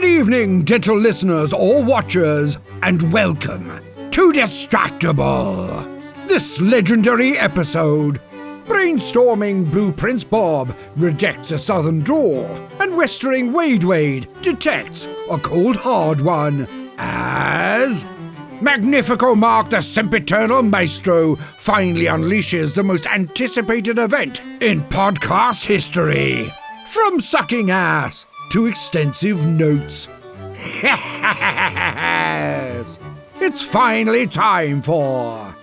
Good evening, gentle listeners or watchers, and welcome to Distractible. This legendary episode, brainstorming Blueprints Bob rejects a southern draw, and westering Wade detects a cold hard one, as Magnifico Mark the Sempiternal Maestro finally unleashes the most anticipated event in podcast history. From sucking ass to extensive notes. Yes! It's finally time for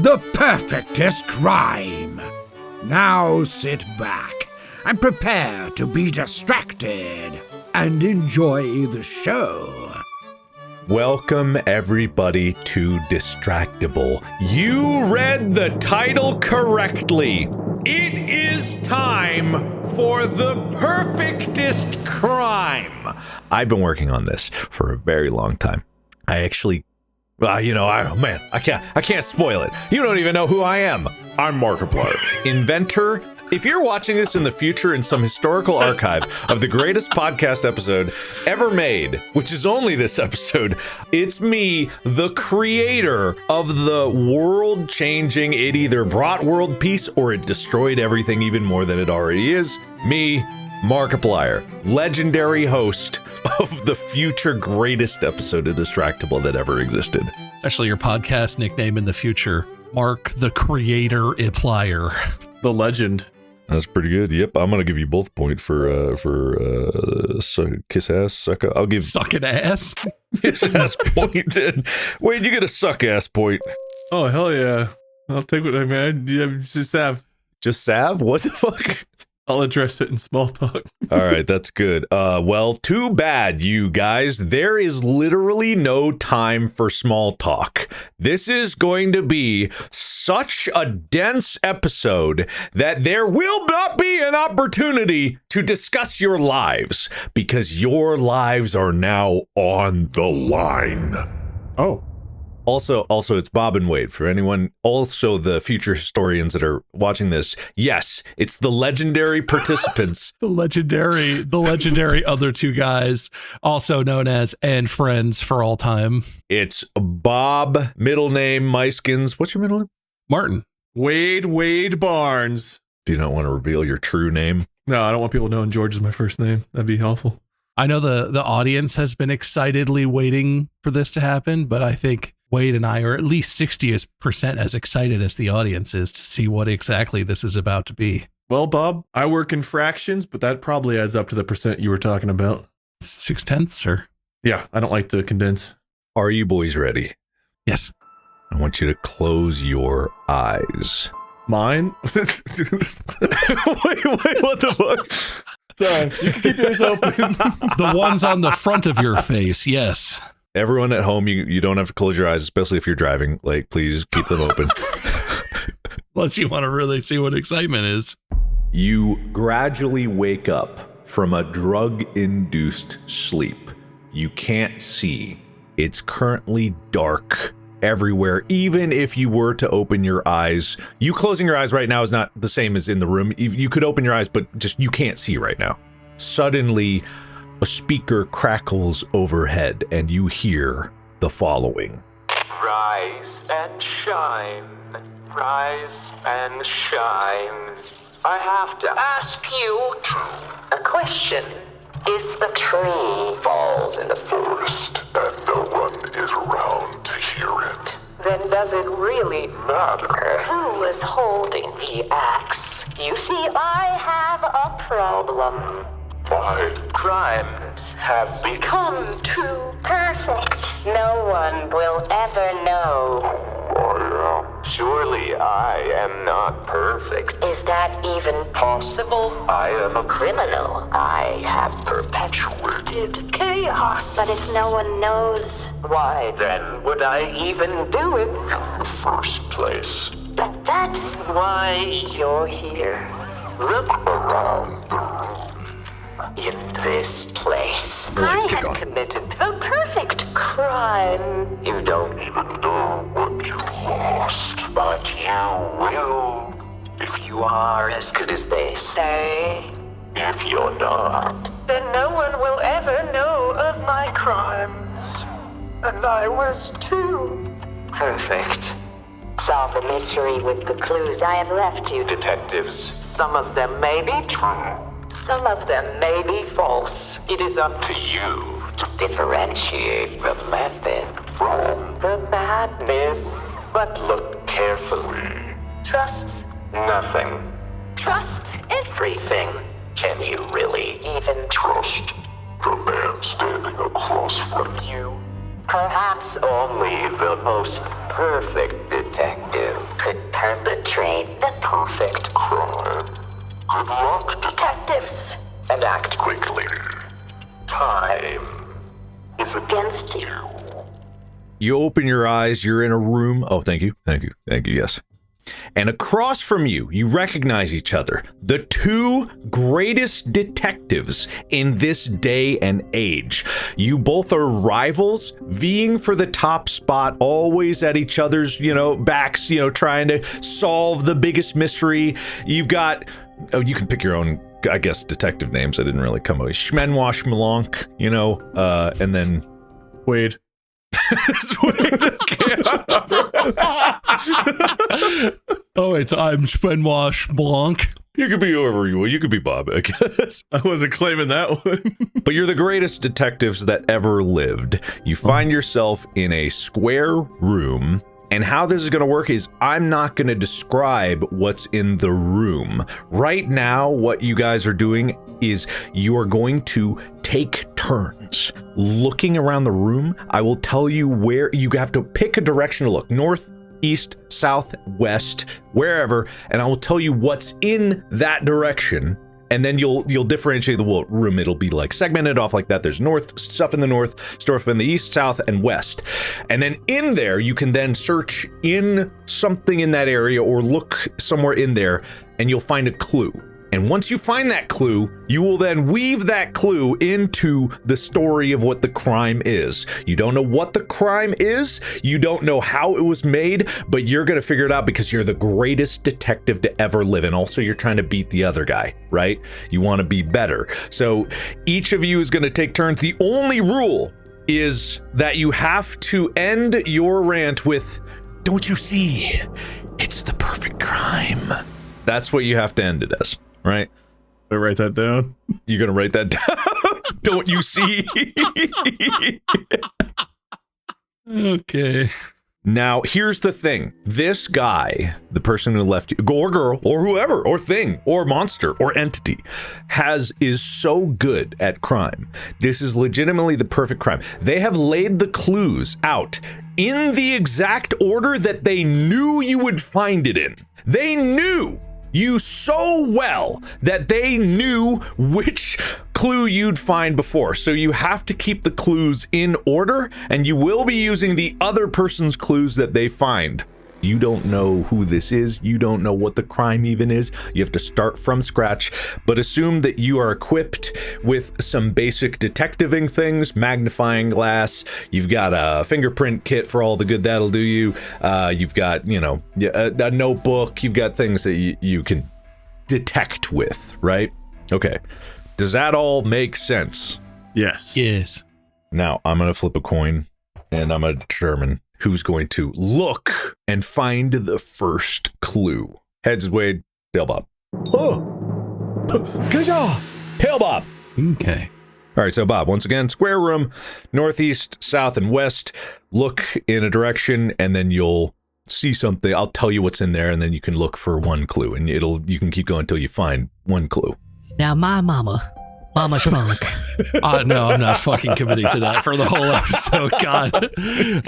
the Perfectest Crime. Now sit back and prepare to be distracted and enjoy the show. Welcome, everybody, to Distractible. You read the title correctly. It is time for the Perfectest Crime. I've been working on this for a very long time. I actually, I can't spoil it. You don't even know who I am. I'm Markiplier, inventor. If you're watching this in the future in some historical archive of the greatest podcast episode ever made, which is only this episode, it's me, the creator of the world-changing, it either brought world peace or it destroyed everything even more than it already is. Me, Markiplier, legendary host of the future greatest episode of Distractible that ever existed. Actually, your podcast nickname in the future, Mark the Creator-iplier. The legend. That's pretty good. Yep, I'm gonna give you both point for kiss ass suck. I'll give sucking ass. Kiss ass point. Wait, you get a suck ass point. Oh hell yeah! I'll take what I mean. Just Sav. What the fuck? I'll address it in small talk. All right, that's good. Well, too bad, you guys. There is literally no time for small talk. This is going to be such a dense episode that there will not be an opportunity to discuss your lives, because your lives are now on the line. Oh. Also, it's Bob and Wade. For anyone, also the future historians that are watching this, yes, it's the legendary participants. the legendary other two guys, also known as and friends for all time. It's Bob, middle name, Myskins. What's your middle name? Martin. Wade Barnes. Do you not want to reveal your true name? No, I don't want people knowing George is my first name. That'd be helpful. I know the audience has been excitedly waiting for this to happen, but I think Wade and I are at least 60% as excited as the audience is to see what exactly this is about to be. Well, Bob, I work in fractions, but that probably adds up to the percent you were talking about. 0.6, or? Yeah, I don't like to condense. Are you boys ready? Yes. I want you to close your eyes. Mine? Wait, what the fuck? Sorry, you can keep yours open. The ones on the front of your face, yes. Everyone at home, you don't have to close your eyes, especially if you're driving. Like, please keep them open. Unless you want to really see what excitement is. You gradually wake up from a drug-induced sleep. You can't see. It's currently dark everywhere. Even if you were to open your eyes, you closing your eyes right now is not the same as in the room. You could open your eyes, but just you can't see right now. Suddenly, a speaker crackles overhead, and you hear the following. Rise and shine, rise and shine. I have to ask you a question. If the tree falls in the forest and no one is around to hear it, then does it really matter who is holding the axe? You see, I have a problem. Why? Crimes have become too perfect. No one will ever know. Surely I am not perfect. Is that even possible? I am a criminal. I have perpetuated chaos. But if no one knows, why then would I even do it in the first place? But that's why you're here. Look around the room. In this place, I have committed the perfect crime. You don't even know what you lost, but you will if you are as good as they say. If you're not, then no one will ever know when I was 2. Perfect. Solve the mystery with the clues I have left you, detectives. Some of them may be true. Some of them may be false. It is up to you to differentiate the method from the madness. But look carefully. Trust nothing. Trust everything. Can you really even trust the man standing across from you? Perhaps only the most perfect detective could perpetrate the perfect crime. Good luck, detectives, and act quickly. Time is against you. You open your eyes, you're in a room. Oh, thank you, yes. And across from you, you recognize each other. The two greatest detectives in this day and age. You both are rivals, vying for the top spot, always at each other's, backs, trying to solve the biggest mystery. You've got, you can pick your own, I guess, detective names. I didn't really come up with Schmenwash Malonk, and then Wade. Oh, wait, so I'm Spenwash Blanc. You could be whoever you want. You could be Bob, I guess. I wasn't claiming that one. But you're the greatest detectives that ever lived. You find yourself in a square room. And how this is going to work is I'm not going to describe what's in the room. Right now, what you guys are doing is you are going to take turns looking around the room. I will tell you where you have to pick a direction to look. North, east, south, west, wherever. And I will tell you what's in that direction. And then you'll differentiate the room. It'll be like segmented off like that. There's stuff in the north, stuff in the east, south, and west. And then in there, you can then search in something in that area or look somewhere in there, and you'll find a clue. And once you find that clue, you will then weave that clue into the story of what the crime is. You don't know what the crime is, you don't know how it was made, but you're gonna figure it out because you're the greatest detective to ever live. And also you're trying to beat the other guy, right? You wanna be better. So each of you is gonna take turns. The only rule is that you have to end your rant with, "Don't you see? It's the perfect crime." That's what you have to end it as. Right? I write that down. You're gonna write that down? Don't you see? Okay. Now, here's the thing. This guy, the person who left you, or girl, or whoever, or thing, or monster, or entity, is so good at crime. This is legitimately the perfect crime. They have laid the clues out in the exact order that they knew you would find it in. They knew you so well that they knew which clue you'd find before. So you have to keep the clues in order, and you will be using the other person's clues that they find. You don't know who this is. You don't know what the crime even is. You have to start from scratch, but assume that you are equipped with some basic detectiving things, magnifying glass. You've got a fingerprint kit for all the good that'll do you. You've got, a notebook. You've got things that you can detect with, right? Okay. Does that all make sense? Yes. Yes. Now I'm going to flip a coin and I'm going to determine who's going to look and find the first clue. Heads is Wade, tail Bob. Oh! Good job! Tail Bob! Okay. All right, so Bob, once again, square room, northeast, south, and west. Look in a direction, and then you'll see something. I'll tell you what's in there, and then you can look for one clue, and you can keep going until you find one clue. Now, my Mama Schmuck. No, I'm not fucking committing to that for the whole episode. God,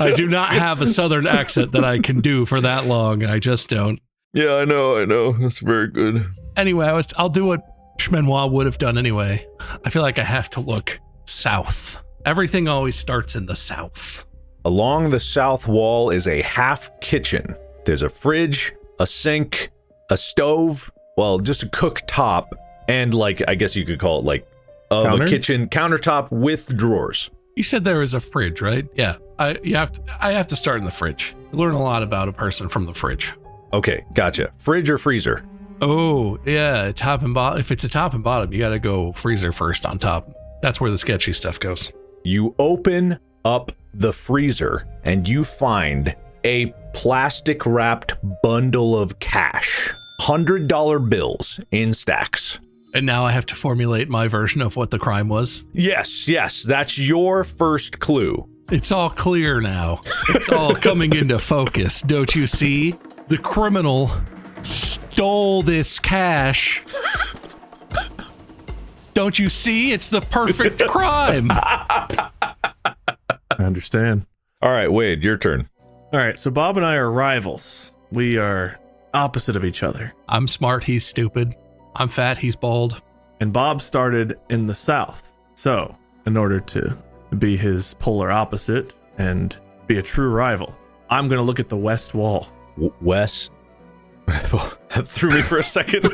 I do not have a southern accent that I can do for that long. I just don't. Yeah, I know. That's very good. Anyway, I'll do what Schmenoir would have done anyway. I feel like I have to look south. Everything always starts in the south. Along the south wall is a half kitchen. There's a fridge, a sink, a stove, well, just a cooktop, and I guess you could call it a kitchen countertop with drawers. You said there was a fridge, right? Yeah. I have to start in the fridge. You learn a lot about a person from the fridge. Okay, gotcha. Fridge or freezer? Oh, yeah, top and bottom. If it's a top and bottom, you got to go freezer first on top. That's where the sketchy stuff goes. You open up the freezer and you find a plastic wrapped bundle of cash. $100 bills in stacks. And now I have to formulate my version of what the crime was. Yes, that's your first clue. It's all clear now. It's all coming into focus. Don't you see? The criminal stole this cash. Don't you see? It's the perfect crime. I understand. All right, Wade, your turn. All right, so Bob and I are rivals. We are opposite of each other. I'm smart, he's stupid. I'm fat, he's bald. And Bob started in the South. So, in order to be his polar opposite and be a true rival, I'm going to look at the West Wall. Wes? That threw me for a second.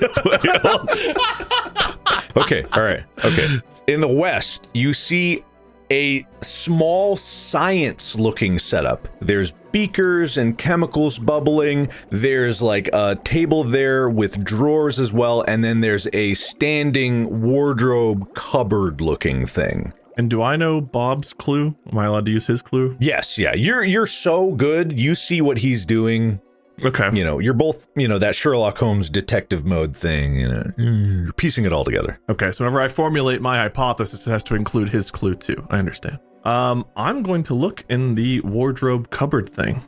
Okay, all right. Okay. In the West, you see a small science-looking setup. There's beakers and chemicals bubbling. There's like a table there with drawers as well, and then there's a standing wardrobe cupboard-looking thing. And do I know Bob's clue? Am I allowed to use his clue? Yes, yeah. You're so good. You see what he's doing. Okay. You know, you're both, that Sherlock Holmes detective mode thing, you're piecing it all together. Okay, so whenever I formulate my hypothesis, it has to include his clue too. I understand. I'm going to look in the wardrobe cupboard thing.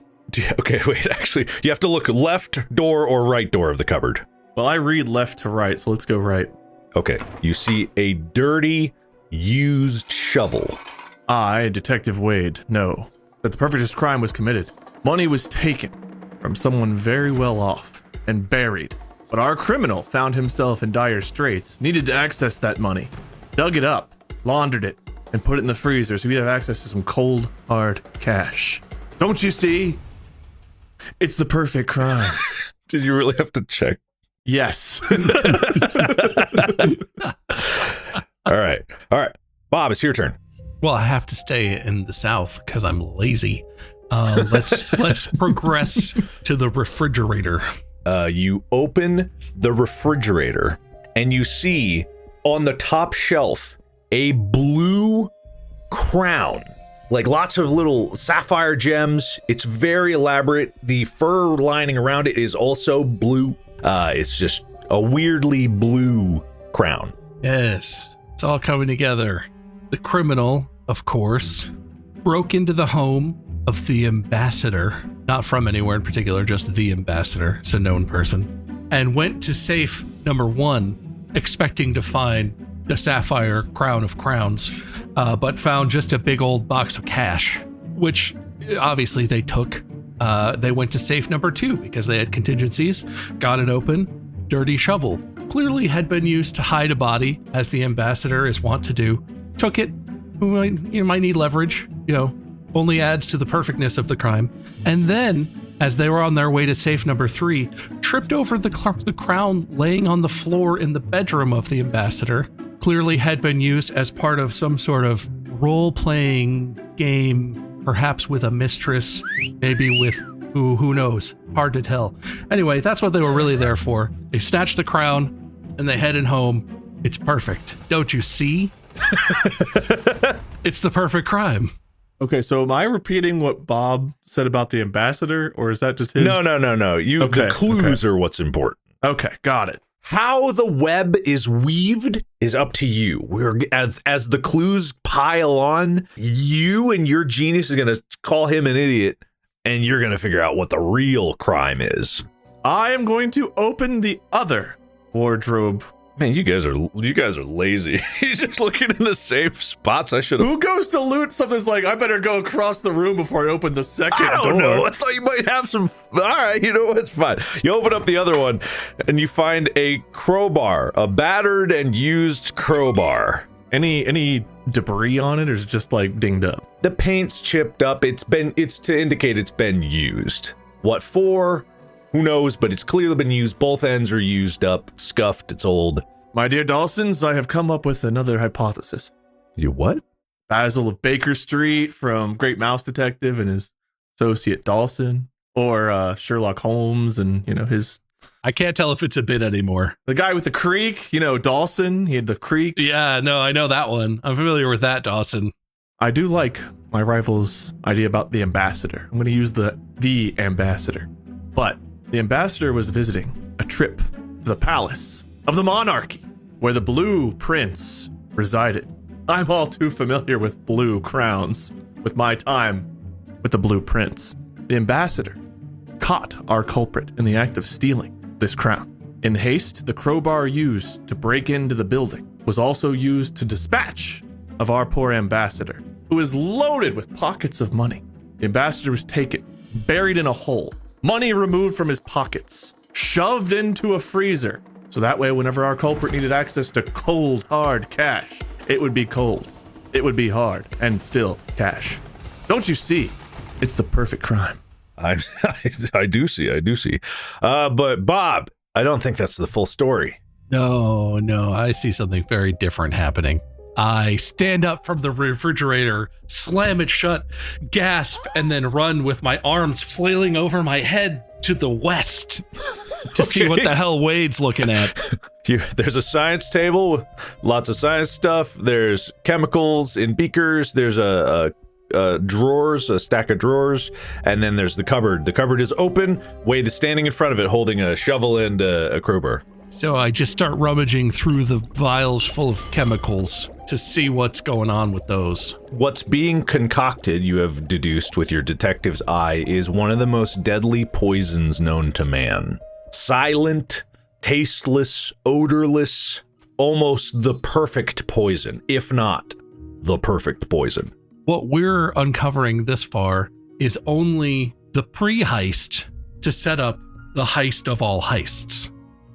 Okay, wait, actually, you have to look left door or right door of the cupboard. Well, I read left to right, so let's go right. Okay, you see a dirty, used shovel. I, Detective Wade, know that the perfectest crime was committed. Money was taken from someone very well off and buried. But our criminal found himself in dire straits, needed to access that money, dug it up, laundered it, and put it in the freezer so he'd have access to some cold, hard cash. Don't you see? It's the perfect crime. Did you really have to check? Yes. All right. Bob, it's your turn. Well, I have to stay in the South because I'm lazy. Let's progress to the refrigerator. You open the refrigerator and you see on the top shelf a blue crown, like lots of little sapphire gems. It's very elaborate. The fur lining around it is also blue. It's just a weirdly blue crown. Yes, it's all coming together. The criminal, of course, broke into the home of the ambassador, not from anywhere in particular, just the ambassador, it's a known person, and went to safe number 1, expecting to find the sapphire crown of crowns, but found just a big old box of cash, which obviously they took. They went to safe number 2 because they had contingencies, got it open, dirty shovel. Clearly had been used to hide a body, as the ambassador is wont to do. Took it, who might need leverage, only adds to the perfectness of the crime. And then, as they were on their way to safe number 3, tripped over the crown laying on the floor in the bedroom of the ambassador. Clearly had been used as part of some sort of role-playing game, perhaps with a mistress, maybe with who knows? Hard to tell. Anyway, that's what they were really there for. They snatched the crown and they headed home. It's perfect. Don't you see? It's the perfect crime. Okay, so am I repeating what Bob said about the ambassador, or is that just his? No. The clues are what's important. Okay, got it. How the web is weaved is up to you. As the clues pile on, you and your genius is going to call him an idiot, and you're going to figure out what the real crime is. I am going to open the other wardrobe. Man, you guys are lazy. He's just looking in the same spots. I should have. Who goes to loot something's like, I better go across the room before I open the second door? I don't know. I thought you might have some. All right, it's fine. You open up the other one, and you find a crowbar, a battered and used crowbar. Any debris on it, or is it just like dinged up? The paint's chipped up. It's to indicate it's been used. What for? Who knows, but it's clearly been used. Both ends are used up, scuffed, it's old. My dear Dawsons, I have come up with another hypothesis. You what? Basil of Baker Street from Great Mouse Detective and his associate Dawson, or Sherlock Holmes and, his... I can't tell if it's a bit anymore. The guy with the creek, Dawson, he had the creek. Yeah, no, I know that one. I'm familiar with that, Dawson. I do like my rival's idea about the ambassador. I'm going to use the ambassador. But the ambassador was visiting a trip to the palace of the monarchy, where the Blue Prince resided. I'm all too familiar with blue crowns, with my time with the Blue Prince. The ambassador caught our culprit in the act of stealing this crown. In haste, the crowbar used to break into the building was also used to dispatch of our poor ambassador, who is loaded with pockets of money. The ambassador was taken, buried in a hole, money removed from his pockets, shoved into a freezer, so that way whenever our culprit needed access to cold, hard cash, it would be cold, it would be hard, and still cash. Don't you see? It's the perfect crime. I do see. But Bob, I don't think that's the full story. No, I see something very different happening. I stand up from the refrigerator, slam it shut, gasp, and then run with my arms flailing over my head to the west to see what the hell Wade's looking at. There's a science table with lots of science stuff. There's chemicals in beakers. There's a stack of drawers, and then there's the cupboard. The cupboard is open. Wade is standing in front of it holding a shovel and a crowbar. So I just start rummaging through the vials full of chemicals to see what's going on with those. What's being concocted, you have deduced with your detective's eye, is one of the most deadly poisons known to man. Silent, tasteless, odorless, almost the perfect poison, if not the perfect poison. What we're uncovering this far is only the pre-heist to set up the heist of all heists.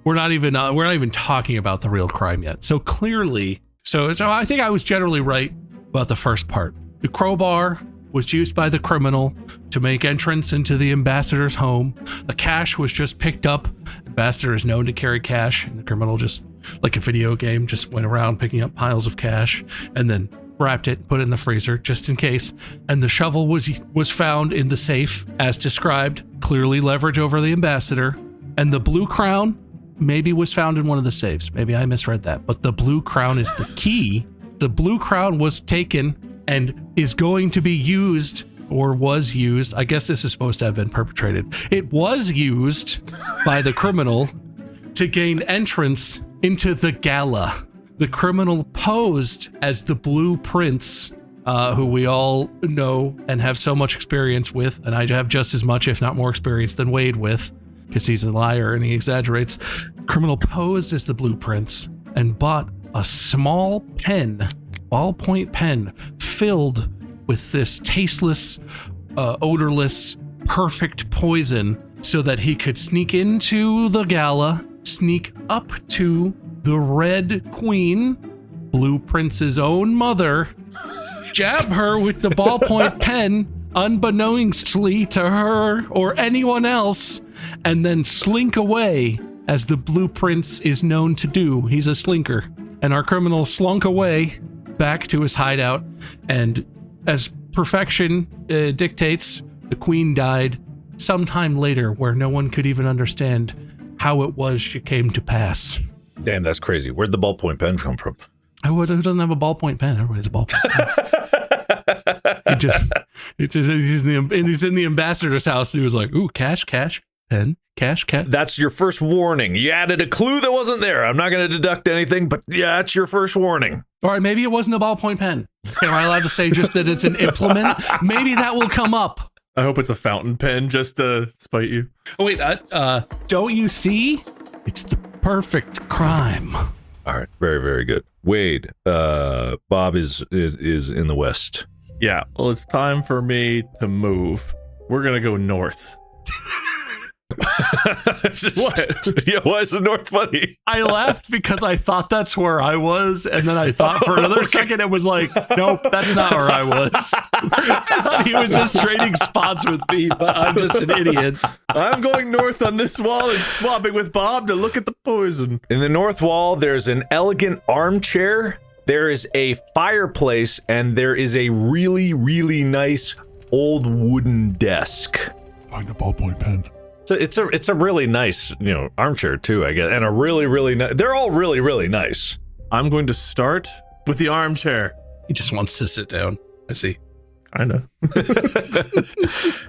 We're not even talking about the real crime yet. So clearly, so I think I was generally right about the first part. The crowbar was used by the criminal to make entrance into the ambassador's home. The cash was just picked up. Ambassador is known to carry cash, and the criminal, just like a video game, just went around picking up piles of cash and then wrapped it, put it in the freezer just in case. And the shovel was found in the safe as described, clearly leverage over the ambassador. And the blue crown maybe was found in one of the safes. Maybe I misread that, but the blue crown is the key. The blue crown was taken and is going to be used, or was used. I guess this is supposed to have been perpetrated. It was used by the criminal to gain entrance into the gala. The criminal posed as the Blue Prince, who we all know and have so much experience with, and I have just as much, if not more experience than Wade with, because he's a liar and he exaggerates. Criminal posed as the Blue Prince and bought a small pen, ballpoint pen, filled with this tasteless, odorless, perfect poison so that he could sneak into the gala, sneak up to the Red Queen, Blue Prince's own mother, jab her with the ballpoint pen, unbeknownstly to her or anyone else, and then slink away as the Blue Prince is known to do. He's a slinker. And our criminal slunk away back to his hideout, and as perfection dictates, the queen died sometime later where no one could even understand how it was she came to pass. Damn, that's crazy. Where'd the ballpoint pen come from? Who doesn't have a ballpoint pen? Everybody has a ballpoint pen. He's in the ambassador's house, and he was like, ooh, cash, pen, cash. That's your first warning. You added a clue that wasn't there. I'm not going to deduct anything, but yeah, that's your first warning. All right, maybe it wasn't a ballpoint pen. Am I allowed to say just that it's an implement? Maybe that will come up. I hope it's a fountain pen just to spite you. Oh, wait, don't you see? It's the perfect crime. All right, very, very good. Wade, Bob is in the west. Yeah, well, it's time for me to move. We're going to go north. What? Yeah, why is the north funny? I laughed because I thought that's where I was, and then I thought for another second it was like, nope, that's not where I was. I thought he was just trading spots with me, but I'm just an idiot. I'm going north on this wall and swapping with Bob to look at the poison. In the north wall, there's an elegant armchair, there is a fireplace, and there is a really, really nice old wooden desk. Find a ballpoint pen. So it's a really nice, armchair too, I guess, and a really, really nice. They're all really, really nice. I'm going to start with the armchair. He just wants to sit down. I see. I know.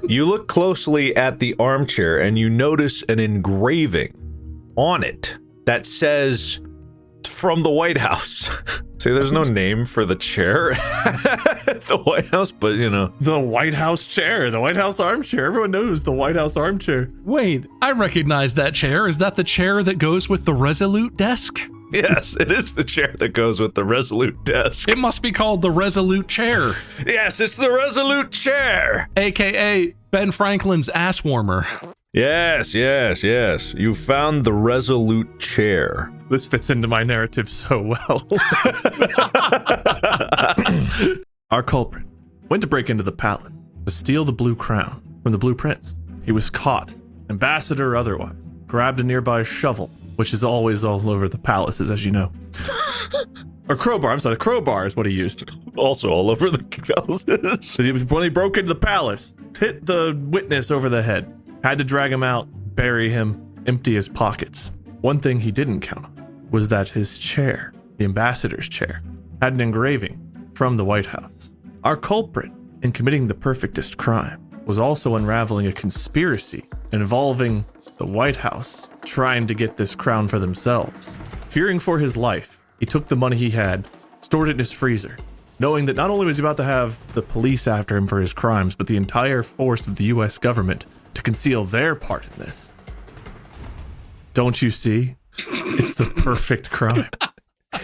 You look closely at the armchair and you notice an engraving on it that says, "From the White House." See, there's no name for the chair at the White House, but you know. The White House chair, the White House armchair. Everyone knows the White House armchair. Wait, I recognize that chair. Is that the chair that goes with the Resolute desk? Yes, it is the chair that goes with the Resolute desk. It must be called the Resolute chair, Yes, it's the Resolute chair. aka Ben Franklin's ass warmer. Yes. You found the Resolute chair. This fits into my narrative so well. Our culprit went to break into the palace to steal the blue crown from the Blue Prince. He was caught, ambassador or otherwise, grabbed a nearby shovel, which is always all over the palaces, as you know. Or crowbar, I'm sorry, the crowbar is what he used. Also all over the palaces. When he broke into the palace, hit the witness over the head, had to drag him out, bury him, empty his pockets. One thing he didn't count on was that his chair, the ambassador's chair, had an engraving from the White House. Our culprit in committing the perfectest crime was also unraveling a conspiracy involving the White House trying to get this crown for themselves. Fearing for his life, he took the money he had, stored it in his freezer, knowing that not only was he about to have the police after him for his crimes, but the entire force of the US government to conceal their part in this. Don't you see? It's the perfect crime. All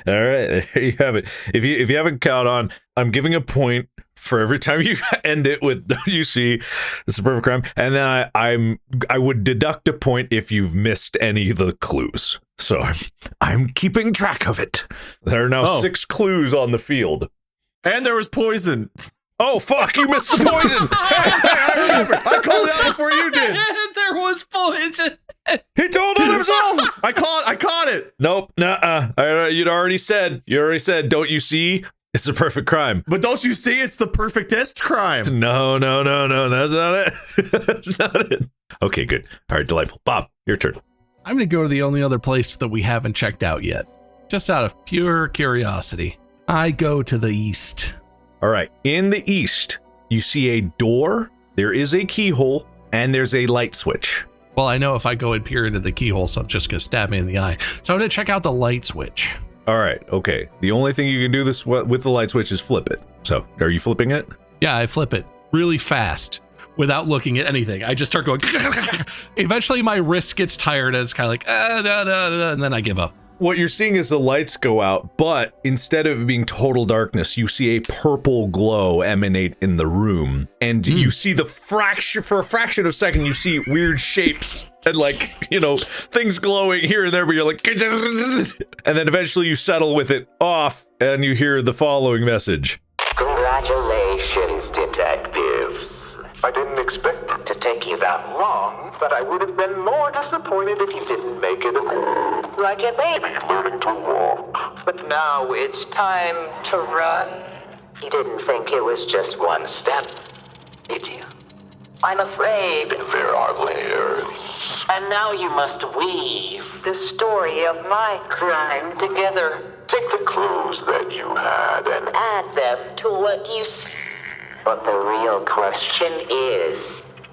right, there you have it. If you haven't caught on, I'm giving a point for every time you end it with "you see," it's a perfect crime, and then I would deduct a point if you've missed any of the clues. So I'm keeping track of it. There are now 6 clues on the field, And there was poison. Oh fuck! You missed the poison. I remember. I called it out before you did. There was poison. He told on himself. I caught it. Nope. Nuh-uh. You already said. Don't you see? It's a perfect crime. But don't you see? It's the perfectest crime. No. That's not it. That's not it. Okay, good. All right, delightful. Bob, your turn. I'm going to go to the only other place that we haven't checked out yet. Just out of pure curiosity. I go to the east. All right. In the east, you see a door. There is a keyhole, and there's a light switch. Well, I know if I go and peer into the keyhole, something's just going to stab me in the eye. So I'm going to check out the light switch. All right. Okay. The only thing you can do this with the light switch is flip it. So, are you flipping it? Yeah, I flip it really fast without looking at anything. I just start going. Eventually, my wrist gets tired, and it's kind of like, and then I give up. What you're seeing is the lights go out, but instead of being total darkness, you see a purple glow emanate in the room, and you see for a fraction of a second, you see weird shapes and things glowing here and there, but you're like, and then eventually you settle with it off, and you hear the following message. Congratulations, detectives. I didn't expect it to take you that long, but I would have been more disappointed if you didn't make it. Roger, baby. Learning to walk. But now it's time to run. You didn't think it was just one step, did you? I'm afraid there are layers. And now you must weave the story of my crime together. Take the clues that you had and add them to what you see. But the real question is,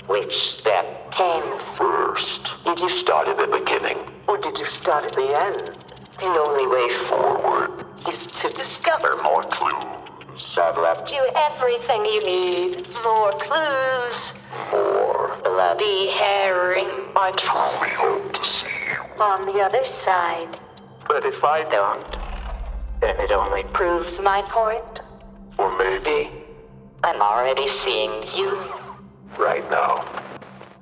which step came first? Did you start at the beginning, or did you start at the end? The only way forward is to discover more clues. I've left you everything you need. More clues. More bloody herring. I truly hope to see you on the other side. But if I don't, then it only proves my point. Or maybe I'm already seeing you right now.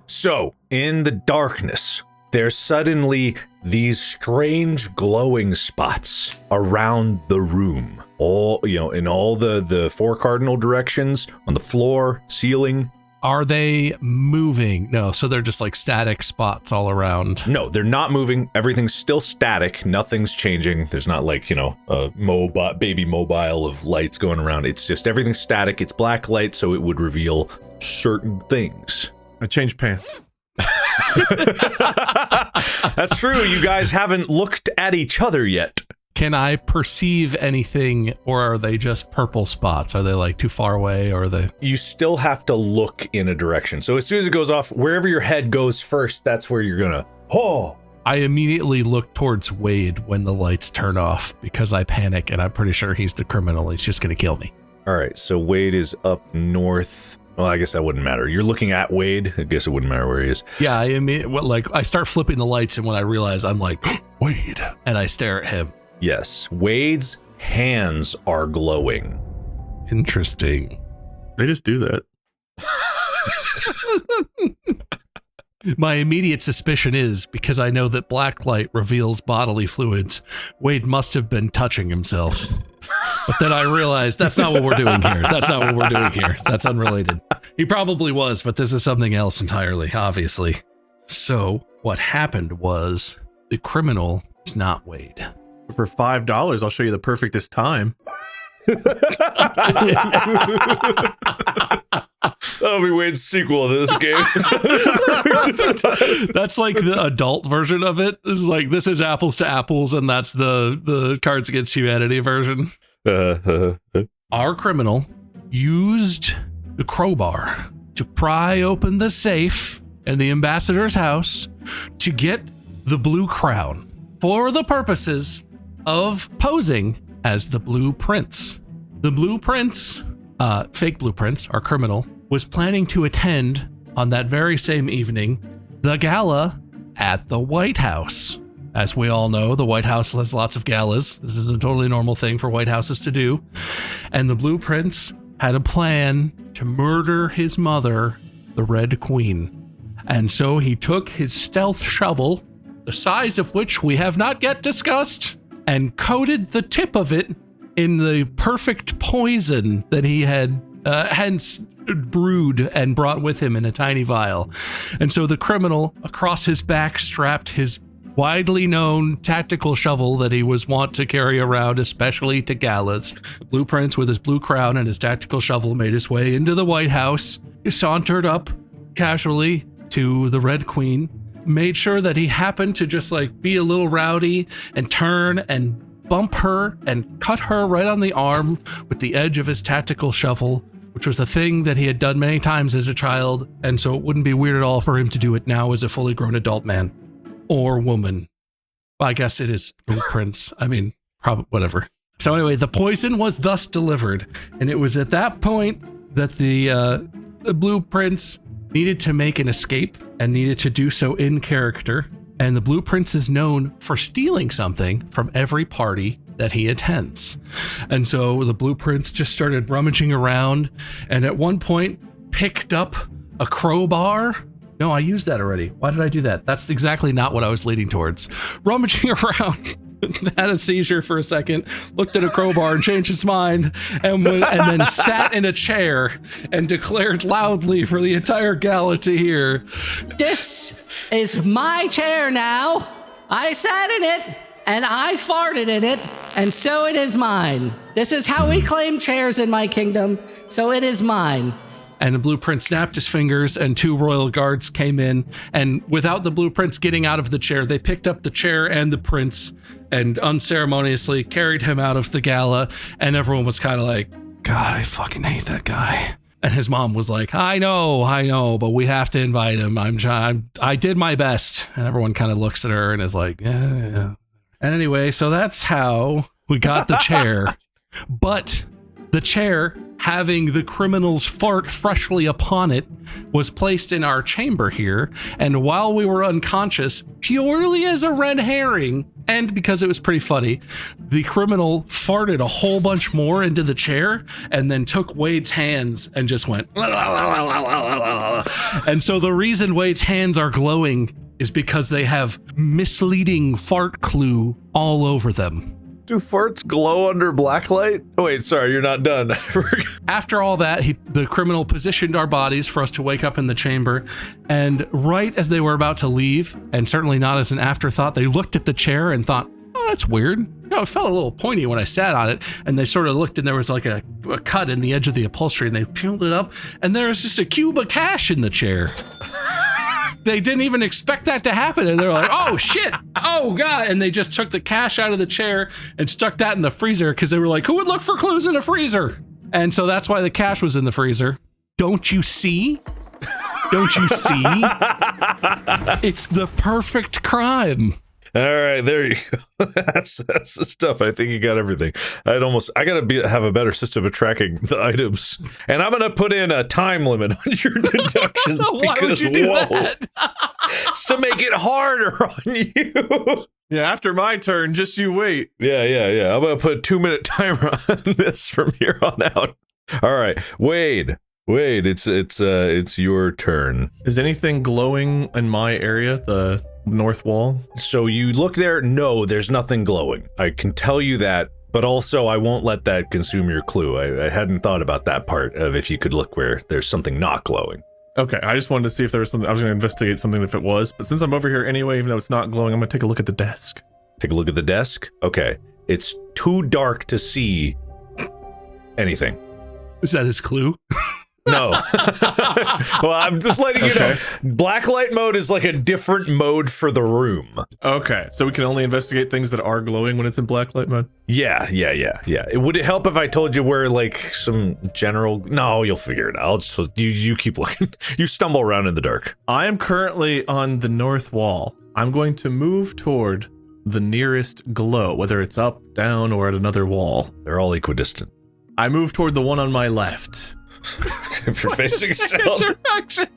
So, in the darkness, there's suddenly these strange glowing spots around the room. All, in all the 4 cardinal directions, on the floor, ceiling. Are they moving? No, so they're just like static spots all around. No, they're not moving. Everything's still static. Nothing's changing. There's not like, a baby mobile of lights going around. It's just everything's static. It's black light, so it would reveal certain things. I changed pants. That's true. You guys haven't looked at each other yet. Can I perceive anything, or are they just purple spots? Are they like too far away, or are they? You still have to look in a direction. So as soon as it goes off, wherever your head goes first, that's where you're gonna. Oh! I immediately look towards Wade when the lights turn off because I panic and I'm pretty sure he's the criminal. He's just gonna kill me. All right, so Wade is up north. Well, I guess that wouldn't matter. You're looking at Wade. I guess it wouldn't matter where he is. Yeah, I start flipping the lights, and when I realize I'm like, Wade, and I stare at him. Yes, Wade's hands are glowing. Interesting. They just do that. My immediate suspicion is, because I know that black light reveals bodily fluids, Wade must have been touching himself. But then I realized that's not what we're doing here. That's unrelated. He probably was, but this is something else entirely, obviously. So what happened was the criminal is not Wade. For $5, I'll show you the perfectest time. That'll be Wade's sequel to this game. That's like the adult version of it. This is apples to apples, and that's the Cards Against Humanity version. Our criminal used the crowbar to pry open the safe in the ambassador's house to get the blue crown for the purposes of posing as the Blue Prince. The Blue Prince, fake Blue Prince, our criminal, was planning to attend on that very same evening the gala at the White House. As we all know, the White House has lots of galas. This is a totally normal thing for White Houses to do. And the Blue Prince had a plan to murder his mother, the Red Queen. And so he took his stealth shovel, the size of which we have not yet discussed, and coated the tip of it in the perfect poison that he had hence brewed and brought with him in a tiny vial. And so the criminal, across his back, strapped his widely known tactical shovel that he was wont to carry around, especially to galas. The Blue Prince, with his blue crown and his tactical shovel, made his way into the White House. He sauntered up casually to the Red Queen, made sure that he happened to just be a little rowdy and turn and bump her and cut her right on the arm with the edge of his tactical shovel, which was a thing that he had done many times as a child, and so it wouldn't be weird at all for him to do it now as a fully grown adult man. Or woman. Well, I guess it is Blue Prince. I mean, probably whatever. So anyway, the poison was thus delivered, and it was at that point that the Blue Prince needed to make an escape and needed to do so in character. And the Blue Prince is known for stealing something from every party that he attends. And so the Blue Prince just started rummaging around, and at one point picked up a crowbar. No, I used that already. Why did I do that? That's exactly not what I was leading towards. Rummaging around, had a seizure for a second, looked at a crowbar and changed his mind, and then sat in a chair and declared loudly for the entire gala to hear, This is my chair now. I sat in it, and I farted in it, and so it is mine. This is how we claim chairs in my kingdom, so it is mine. And the Blue Prince snapped his fingers, and 2 royal guards came in, and without the Blue Prince getting out of the chair, they picked up the chair and the prince and unceremoniously carried him out of the gala. And everyone was kind of like, God, I fucking hate that guy. And his mom was like, I know, but we have to invite him. I did my best. And everyone kind of looks at her and is like, yeah. And anyway, so that's how we got the chair. But the chair, having the criminal's fart freshly upon it, was placed in our chamber here, and while we were unconscious, purely as a red herring, and because it was pretty funny, the criminal farted a whole bunch more into the chair, and then took Wade's hands and just went, and so the reason Wade's hands are glowing is because they have misleading fart clue all over them. Do farts glow under blacklight? Oh, wait, sorry, you're not done. After all that, the criminal positioned our bodies for us to wake up in the chamber, and right as they were about to leave, and certainly not as an afterthought, they looked at the chair and thought, oh, that's weird. It felt a little pointy when I sat on it, and they sort of looked, and there was like a cut in the edge of the upholstery, and they peeled it up, and there was just a cube of cash in the chair. they didn't even expect that to happen. And they're like, oh shit, oh God. And they just took the cash out of the chair and stuck that in the freezer because they were like, who would look for clues in a freezer? And so that's why the cash was in the freezer. Don't you see? Don't you see? It's the perfect crime. All right, there you go. That's the stuff. I think you got everything. I gotta have a better system of tracking the items, and I'm gonna put in a time limit on your deductions. Why would you do that? It's to make it harder on you. Yeah, after my turn, just you wait. Yeah. I'm gonna put a 2-minute timer on this from here on out. All right, Wade, it's your turn. Is anything glowing in my area? The north wall? So you look there. No, there's nothing glowing. I can tell you that, but also I won't let that consume your clue. I hadn't thought about that part of if you could look where there's something not glowing. Okay, I just wanted to see if there was something. I was going to investigate something if it was, but since I'm over here anyway, even though it's not glowing, I'm going to take a look at the desk. Take a look at the desk. Okay, it's too dark to see anything. Is that his clue? No. Well, I'm just letting you know. Blacklight mode is like a different mode for the room. Okay, so we can only investigate things that are glowing when it's in blacklight mode? Yeah. Would it help if I told you where, like, some general... No, you'll figure it out. You keep looking. You stumble around in the dark. I am currently on the north wall. I'm going to move toward the nearest glow, whether it's up, down, or at another wall. They're all equidistant. I move toward the one on my left. If you're facing south. Direction.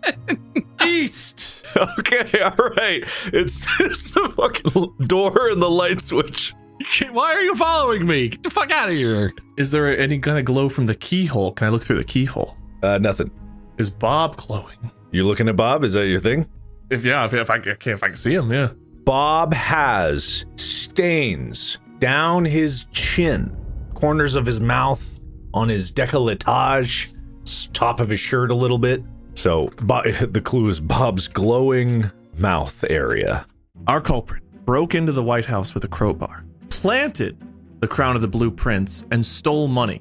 East. Okay, all right. It's the fucking door and the light switch. Why are you following me? Get the fuck out of here. Is there any kind of glow from the keyhole? Can I look through the keyhole? Nothing. Is Bob glowing? You looking at Bob? Is that your thing? If I can see him, yeah. Bob has stains down his chin, corners of his mouth, on his décolletage, top of his shirt a little bit. So the clue is Bob's glowing mouth area. Our culprit broke into the White House with a crowbar, planted the crown of the Blue Prince, and stole money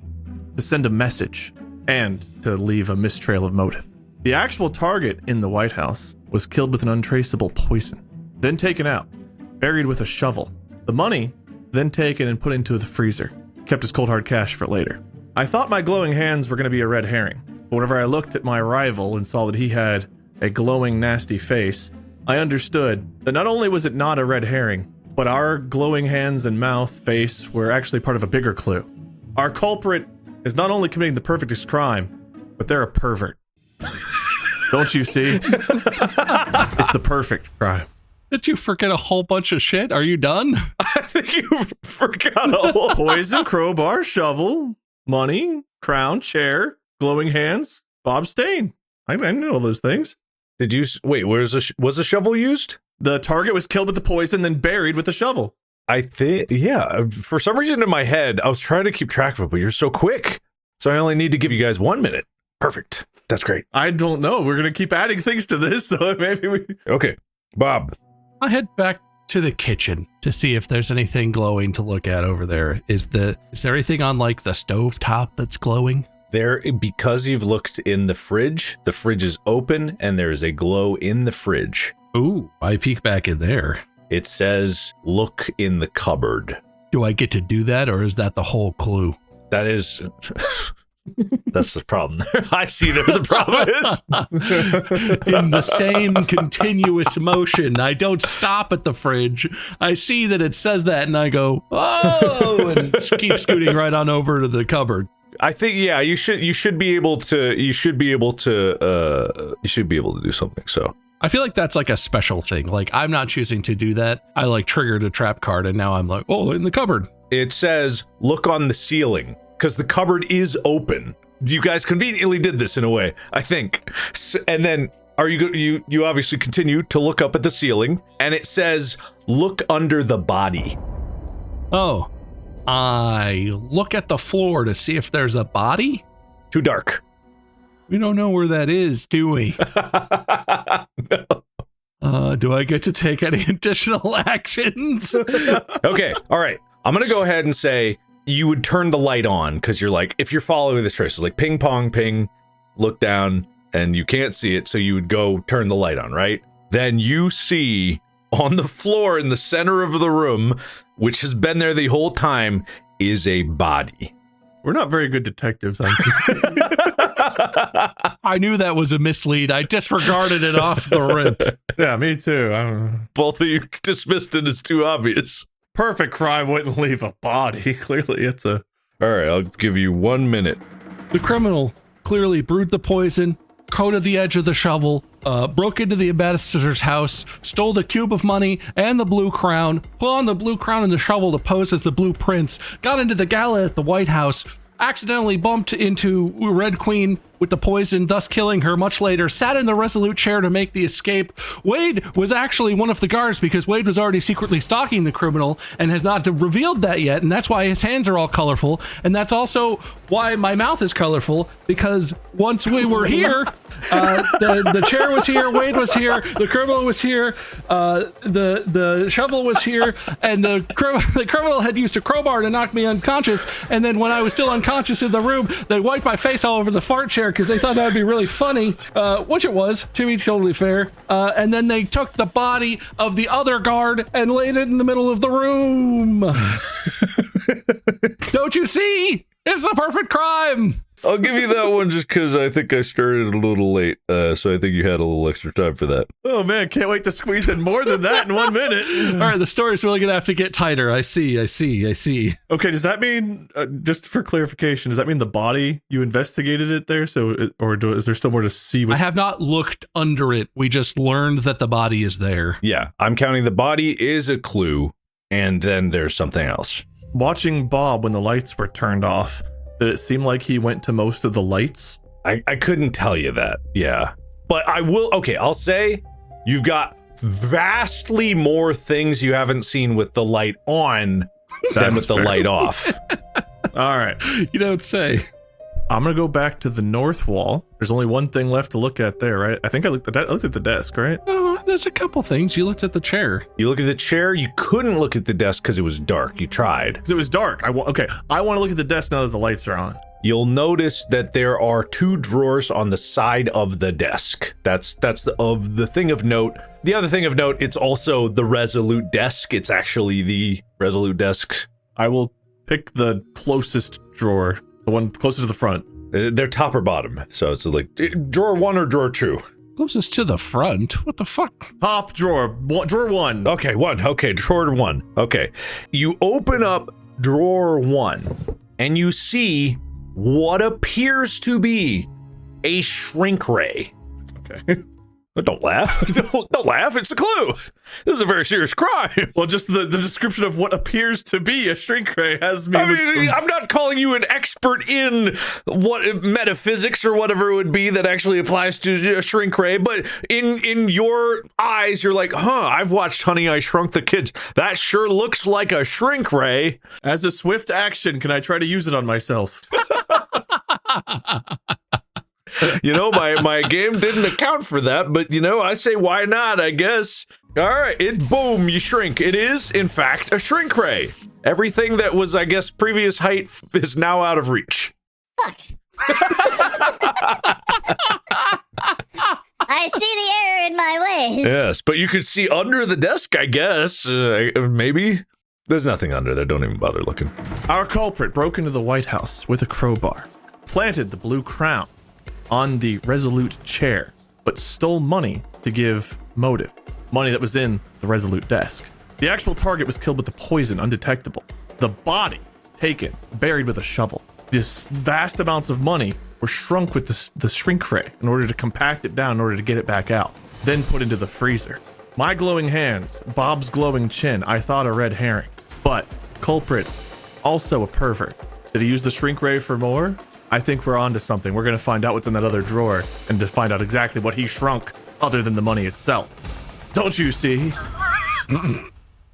to send a message and to leave a mistrail of motive. The actual target in the White House was killed with an untraceable poison, then taken out, buried with a shovel. The money then taken and put into the freezer, kept as cold hard cash for later. I thought my glowing hands were going to be a red herring, but whenever I looked at my rival and saw that he had a glowing, nasty face, I understood that not only was it not a red herring, but our glowing hands and mouth face were actually part of a bigger clue. Our culprit is not only committing the perfectest crime, but they're a pervert. Don't you see? It's the perfect crime. Did you forget a whole bunch of shit? Are you done? I think you forgot a whole... Poison, crowbar, shovel, money, crown, chair, glowing hands, Bob Stain. I know all those things. Did you... Wait, was the shovel used? The target was killed with the poison, then buried with the shovel. I think... Yeah. For some reason in my head, I was trying to keep track of it, but you're so quick. So I only need to give you guys 1 minute. Perfect. That's great. I don't know. We're going to keep adding things to this, so maybe we... Okay. Bob. I head back to the kitchen to see if there's anything glowing to look at over there. Is there anything on like the stovetop that's glowing? Because you've looked in the fridge is open and there's a glow in the fridge. Ooh, I peek back in there. It says, look in the cupboard. Do I get to do that, or is that the whole clue? That is... That's the problem. I see that the problem is. In the same continuous motion. I don't stop at the fridge. I see that it says that and I go, oh, and keep scooting right on over to the cupboard. I think, yeah, you should be able to do something. So I feel like that's like a special thing. Like, I'm not choosing to do that. I like triggered a trap card and now I'm like, oh, in the cupboard. It says, look on the ceiling. Because the cupboard is open. You guys conveniently did this in a way, I think. And then you obviously continue to look up at the ceiling, and it says, look under the body. Oh, I look at the floor to see if there's a body? Too dark. We don't know where that is, do we? No. Do I get to take any additional actions? Okay, all right. I'm gonna go ahead and say, you would turn the light on because you're like, if you're following this trace, it's like ping pong ping, look down and you can't see it. So you would go turn the light on, right? then you see on the floor in the center of the room, which has been there the whole time, is a body. We're not very good detectives. I knew that was a mislead. I disregarded it off the rip. Yeah, me too. I don't know. Both of you dismissed it as too obvious. Perfect crime wouldn't leave a body. Clearly, it's a... All right, I'll give you 1 minute. The criminal clearly brewed the poison, coated the edge of the shovel, broke into the ambassador's house, stole the cube of money and the blue crown, put on the blue crown and the shovel to pose as the Blue Prince, got into the gala at the White House, accidentally bumped into Red Queen with the poison, thus killing her much later, sat in the resolute chair to make the escape. Wade was actually one of the guards because Wade was already secretly stalking the criminal and has not revealed that yet, and that's why his hands are all colorful, and that's also why my mouth is colorful, because once we were here, the chair was here, Wade was here, the criminal was here, the shovel was here, and the criminal had used a crowbar to knock me unconscious, and then when I was still unconscious in the room, they wiped my face all over the fart chair because they thought that would be really funny, which it was, to be totally fair. And then they took the body of the other guard and laid it in the middle of the room. Don't you see? It's the perfect crime. I'll give you that one just because I think I started a little late, so I think you had a little extra time for that. Oh man, can't wait to squeeze in more than that in 1 minute. All right, the story's really gonna have to get tighter. I see. Okay, does that mean, just for clarification, does that mean the body, you investigated it there, is there still more to see? I have not looked under it. We just learned that the body is there. Yeah, I'm counting the body is a clue, and then there's something else. Watching Bob when the lights were turned off, did it seem like he went to most of the lights? I couldn't tell you that, yeah. But I will, okay, I'll say you've got vastly more things you haven't seen with the light on than with the light off. All right. You don't say. I'm going to go back to the north wall. There's only one thing left to look at there, right? I think I looked at the desk, right? Oh, there's a couple things. You looked at the chair. You look at the chair. You couldn't look at the desk because it was dark. You tried. Because it was dark. I want to look at the desk now that the lights are on. You'll notice that there are 2 drawers on the side of the desk. That's of the thing of note. The other thing of note, it's also the Resolute desk. It's actually the Resolute desk. I will pick the closest drawer, the one closest to the front. They're top or bottom, so it's like drawer 1 or drawer 2. Closest to the front? What the fuck? Top drawer, drawer 1. Okay, 1. Okay, drawer 1. Okay. You open up drawer 1, and you see what appears to be a shrink ray. Okay. But don't laugh. Don't laugh. It's a clue. This is a very serious crime. Well, just the description of what appears to be a shrink ray has me. I'm not calling you an expert in what metaphysics or whatever it would be that actually applies to a shrink ray, but in your eyes, you're like, I've watched Honey, I Shrunk the Kids. That sure looks like a shrink ray. As a swift action, can I try to use it on myself? You know, my game didn't account for that, but, I say why not, I guess. All right, boom, you shrink. It is, in fact, a shrink ray. Everything that was, I guess, previous height is now out of reach. Fuck. I see the error in my ways. Yes, but you could see under the desk, I guess. Maybe. There's nothing under there. Don't even bother looking. Our culprit broke into the White House with a crowbar, planted the blue crown on the Resolute chair, but stole money to give motive. Money that was in the Resolute desk. The actual target was killed with the poison, undetectable. The body taken, buried with a shovel. This vast amounts of money were shrunk with the shrink ray in order to compact it down, in order to get it back out. Then put into the freezer. My glowing hands, Bob's glowing chin, I thought a red herring. But culprit, also a pervert. Did he use the shrink ray for more? I think we're onto something. We're going to find out what's in that other drawer and to find out exactly what he shrunk other than the money itself. Don't you see?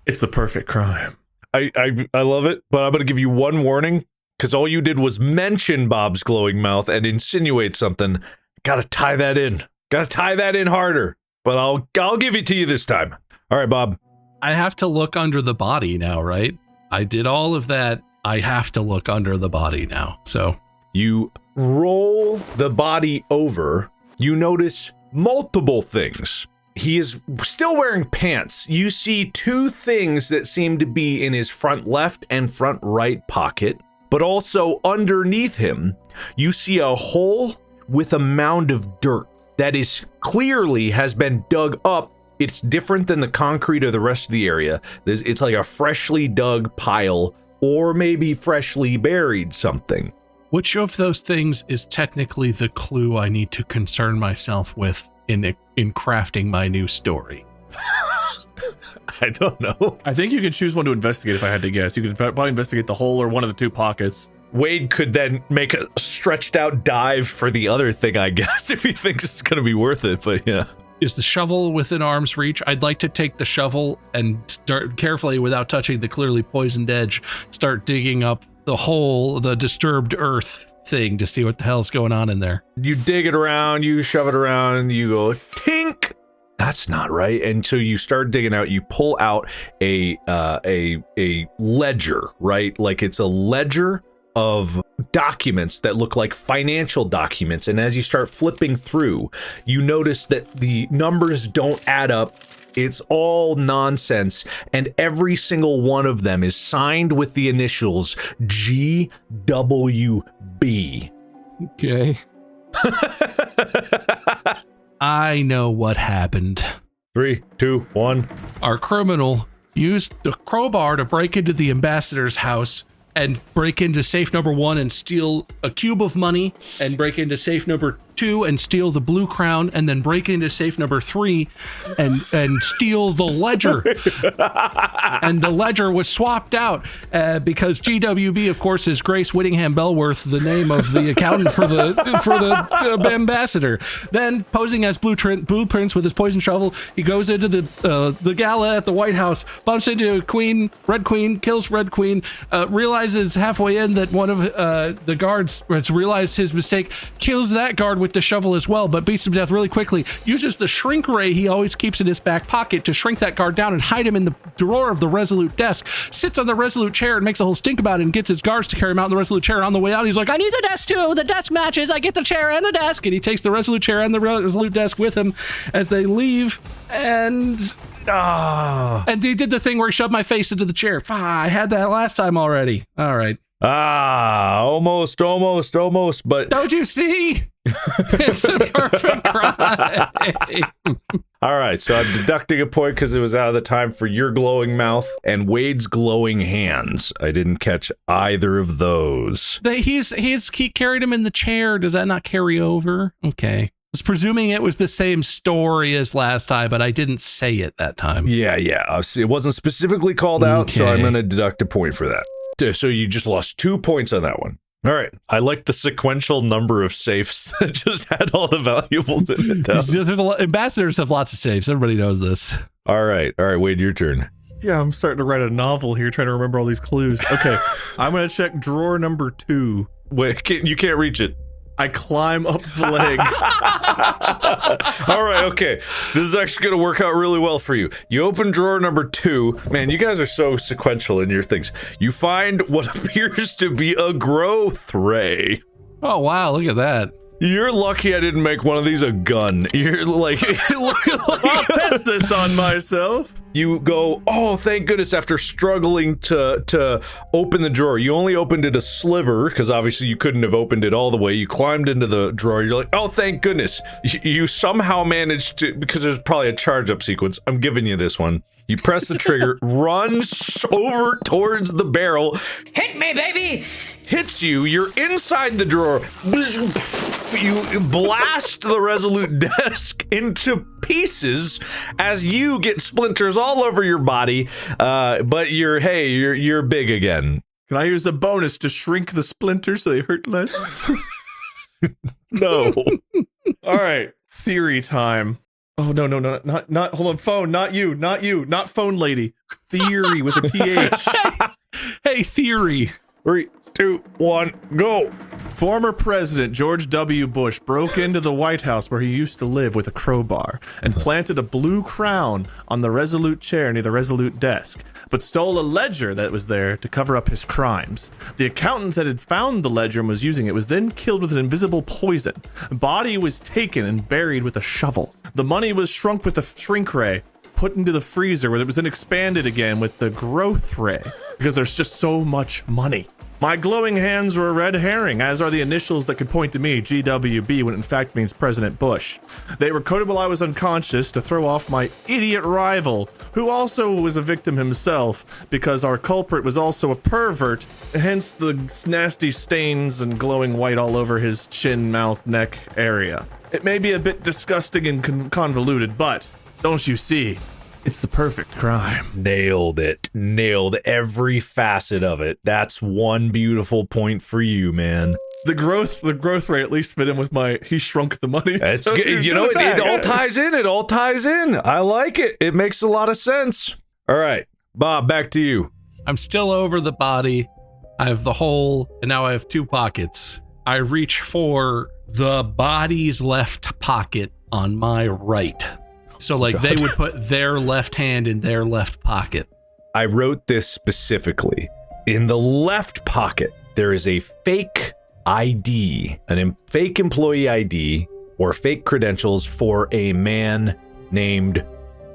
It's the perfect crime. I love it, but I'm going to give you one warning, because all you did was mention Bob's glowing mouth and insinuate something. Gotta tie that in. Gotta tie that in harder. But I'll give it to you this time. All right, Bob. I have to look under the body now, right? I did all of that. I have to look under the body now, so... You roll the body over. You notice multiple things He is still wearing pants. You see two things that seem to be in his front left and front right pocket, but also underneath him, you see a hole with a mound of dirt that is clearly has been dug up. It's different than the concrete of the rest of the area. It's like a freshly dug pile or maybe freshly buried something. Which of those things is technically the clue I need to concern myself with in crafting my new story? I don't know. I think you can choose one to investigate if I had to guess. You could probably investigate the hole or one of the two pockets. Wade could then make a stretched out dive for the other thing, I guess, if he thinks it's going to be worth it, but yeah. Is the shovel within arm's reach? I'd like to take the shovel and start carefully, without touching the clearly poisoned edge, start digging up the hole, the disturbed earth thing, to see what the hell's going on in there. You dig it around, you shove it around, you go, tink! That's not right. And so you start digging out, you pull out a ledger, right? Like it's a ledger of documents that look like financial documents. And as you start flipping through, you notice that the numbers don't add up. It's all nonsense. And every single one of them is signed with the initials GWB. Okay. I know what happened. 3, 2, 1. Our criminal used the crowbar to break into the ambassador's house and break into safe number 1 and steal a cube of money, and break into safe number 2 and steal the blue crown, and then break into safe number 3 and steal the ledger. And the ledger was swapped out because GWB, of course, is Grace Whittingham Bellworth, the name of the accountant for the ambassador. Then, posing as Blueprints with his poison shovel, he goes into the gala at the White House, bumps into Red Queen, kills Red Queen, realizes halfway in that one of the guards has realized his mistake, kills that guard with the shovel as well, but beats him to death really quickly, uses the shrink ray he always keeps in his back pocket to shrink that guard down and hide him in the drawer of the Resolute desk, sits on the Resolute chair and makes a whole stink about it and gets his guards to carry him out in the Resolute chair. On the way out, he's like, I need the desk too, the desk matches, I get the chair and the desk, and he takes the Resolute chair and the Resolute desk with him as they leave, and he did the thing where he shoved my face into the chair. I had that last time already. All right. Almost, but... Don't you see? It's a perfect crime. All right, so I'm deducting a point because it was out of the time for your glowing mouth and Wade's glowing hands. I didn't catch either of those. He carried him in the chair. Does that not carry over? Okay. I was presuming it was the same story as last time, but I didn't say it that time. Yeah. It wasn't specifically called out, so I'm going to deduct a point for that. So you just lost 2 points on that one. All right. I like the sequential number of safes that just had all the valuables in it. Ambassadors have lots of safes. Everybody knows this. All right, Wade, your turn. Yeah, I'm starting to write a novel here, trying to remember all these clues. Okay, I'm going to check drawer number 2. Wait, you can't reach it. I climb up the leg. All right, okay. This is actually going to work out really well for you. You open drawer number 2. Man, you guys are so sequential in your things. You find what appears to be a growth ray. Oh, wow, look at that. You're lucky I didn't make one of these a gun. You're like... I'll test this on myself. You go, oh, thank goodness, after struggling to open the drawer. You only opened it a sliver, because obviously you couldn't have opened it all the way. You climbed into the drawer. You're like, oh, thank goodness. You somehow managed to, because there's probably a charge-up sequence. I'm giving you this one. You press the trigger, runs over towards the barrel. Hit me, baby! Hits you, you're inside the drawer. You blast the Resolute desk into pieces as you get splinters all over your body. But you're big again. Can I use a bonus to shrink the splinters so they hurt less? No. All right, theory time. Oh, no, not, hold on, phone, not you, not phone lady. Theory with a TH. Hey, theory. 3, 2, 1, go. Former President George W. Bush broke into the White House where he used to live with a crowbar and planted a blue crown on the Resolute chair near the Resolute desk, but stole a ledger that was there to cover up his crimes. The accountant that had found the ledger and was using it was then killed with an invisible poison. The body was taken and buried with a shovel. The money was shrunk with the shrink ray, put into the freezer where it was then expanded again with the growth ray, because there's just so much money. My glowing hands were a red herring, as are the initials that could point to me, GWB, when it in fact means President Bush. They were coded while I was unconscious to throw off my idiot rival, who also was a victim himself, because our culprit was also a pervert, hence the nasty stains and glowing white all over his chin, mouth, neck area. It may be a bit disgusting and convoluted, but don't you see? It's the perfect crime. Nailed it. Nailed every facet of it. That's one beautiful point for you, man. The growth rate at least fit in with my he shrunk the money. That's so good. You know, it all ties in. It all ties in. I like it. It makes a lot of sense. All right, Bob, back to you. I'm still over the body. I have the hole, and now I have 2 pockets. I reach for the body's left pocket on my right. So, like, they would put their left hand in their left pocket. I wrote this specifically. In the left pocket, there is a fake ID, fake employee ID, or fake credentials for a man named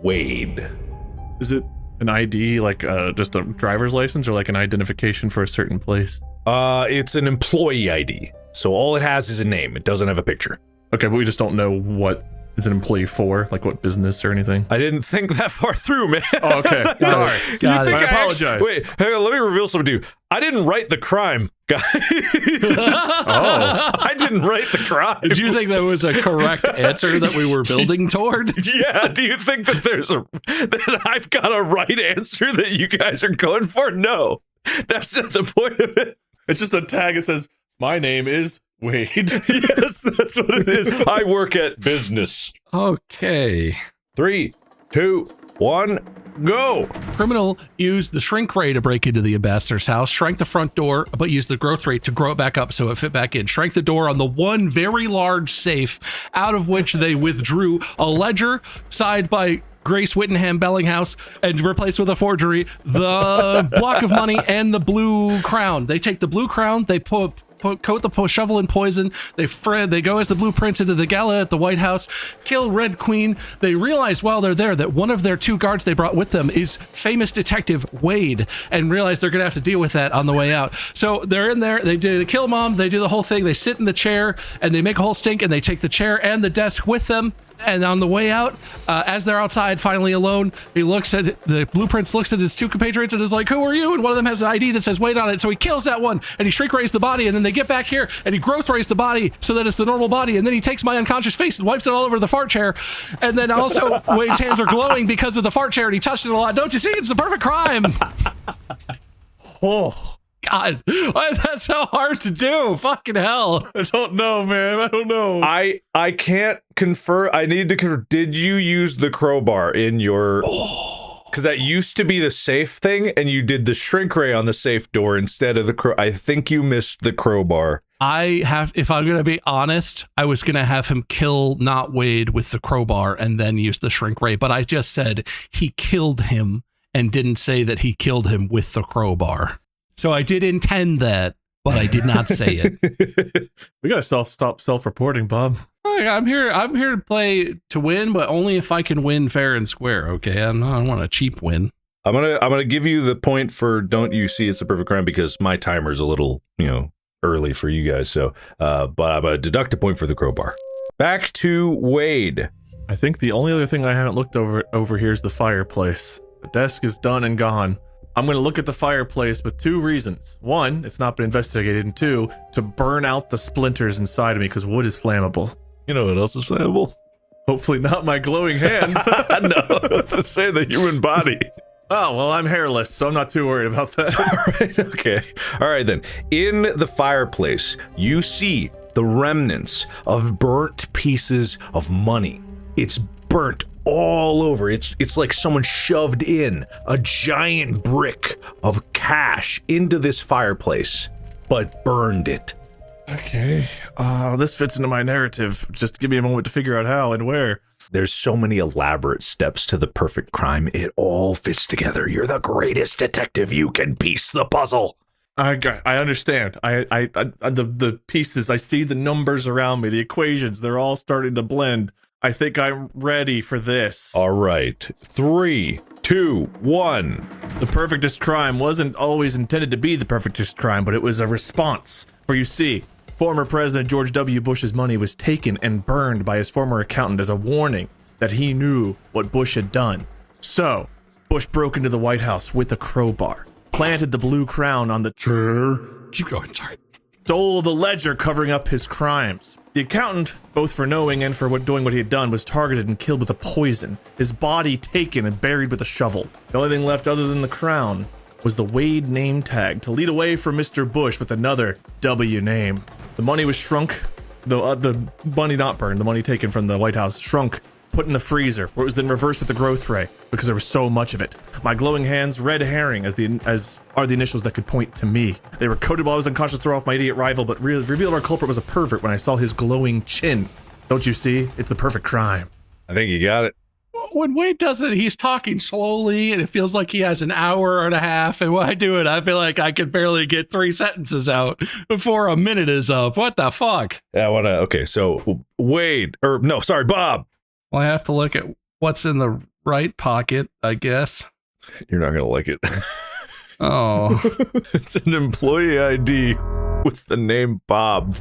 Wade. Is it an ID, like just a driver's license, or like an identification for a certain place? It's an employee ID. So all it has is a name. It doesn't have a picture. Okay, but we just don't know what it's an employee for, like what business or anything. I didn't think that far through, man. Oh, okay. Sorry. I apologize. Wait, hang on, let me reveal something to you. I didn't write the crime, guys. I didn't write the crime. Did you think that was a correct answer that we were building toward? Yeah, do you think that that I've got a right answer that you guys are going for? No. That's not the point of it. It's just a tag that says, my name is Wade. Yes, that's what it is. I work at business. Okay. 3, 2, 1, go. Criminal used the shrink ray to break into the ambassador's house, shrank the front door, but used the growth rate to grow it back up so it fit back in. Shrank the door on the one very large safe, out of which they withdrew a ledger signed by Grace Whittingham Bellinghouse and replaced with a forgery, the block of money and the blue crown. They take the blue crown, they coat the shovel in poison. They go as the blueprints into the gala at the White House, kill Red Queen. They realize while they're there that one of their 2 guards they brought with them is famous detective Wade, and realize they're gonna have to deal with that on the way out. So they're in there, they kill mom, they do the whole thing, they sit in the chair and they make a whole stink, and they take the chair and the desk with them. And on the way out, as they're outside, finally alone, he looks at the blueprints, looks at his 2 compatriots and is like, who are you? And one of them has an ID that says Wade on it. So he kills that one and he shrink rays the body. And then they get back here and he growth rays the body so that it's the normal body. And then he takes my unconscious face and wipes it all over the fart chair. And then also Wade's hands are glowing because of the fart chair and he touched it a lot. Don't you see? It's the perfect crime. Oh. God, why is that so hard to do? Fucking hell. I don't know, man. I don't know. I can't confirm. I need to confirm. Did you use the crowbar in your... Because that used to be the safe thing, and you did the shrink ray on the safe door instead of the I think you missed the crowbar. If I'm going to be honest, I was going to have him kill not Wade with the crowbar and then use the shrink ray. But I just said he killed him and didn't say that he killed him with the crowbar. So I did intend that, but I did not say it. We gotta stop self-reporting, Bob. I'm here to play to win, but only if I can win fair and square. Okay, I don't want a cheap win. I'm gonna give you the point for don't you see it's a perfect crime because my timer's a little early for you guys. So, but I'm gonna deduct a point for the crowbar. Back to Wade. I think the only other thing I haven't looked over here is the fireplace. The desk is done and gone. I'm going to look at the fireplace with 2 reasons. 1, it's not been investigated, and 2, to burn out the splinters inside of me because wood is flammable. You know what else is flammable? Hopefully not my glowing hands. No, to say the human body. Oh, well, I'm hairless, so I'm not too worried about that. All right, okay. All right, then. In the fireplace, you see the remnants of burnt pieces of money. It's burnt all over. It's like someone shoved in a giant brick of cash into this fireplace, but burned it. Okay. This fits into my narrative. Just give me a moment to figure out how and where. There's so many elaborate steps to the perfect crime. It all fits together. You're the greatest detective. You can piece the puzzle. I understand. The pieces, I see the numbers around me, the equations, they're all starting to blend. I think I'm ready for this. All right. 3, 2, 1. The perfectest crime wasn't always intended to be the perfectest crime, but it was a response. For you see, former President George W. Bush's money was taken and burned by his former accountant as a warning that he knew what Bush had done. So, Bush broke into the White House with a crowbar, planted the blue crown on the chair, Keep going, sorry. stole the ledger covering up his crimes. The accountant, both for knowing and for doing what he had done, was targeted and killed with a poison, his body taken and buried with a shovel. The only thing left other than the crown was the Wade name tag to lead away from Mr. Bush with another W name. The money was shrunk, the money not burned, the money taken from the White House shrunk, put in the freezer, where it was then reversed with the growth ray because there was so much of it. My glowing hands, red herring, as are the initials that could point to me. They were coded while I was unconscious, throw off my idiot rival, but revealed our culprit was a pervert when I saw his glowing chin. Don't you see? It's the perfect crime. I think you got it. When Wade does it, he's talking slowly, and it feels like he has an hour and a half. And when I do it, I feel like I can barely get 3 sentences out before a minute is up. What the fuck? Yeah, okay, so Bob. Well, I have to look at what's in the right pocket, I guess. You're not gonna like it. Oh. It's an employee ID with the name Bob.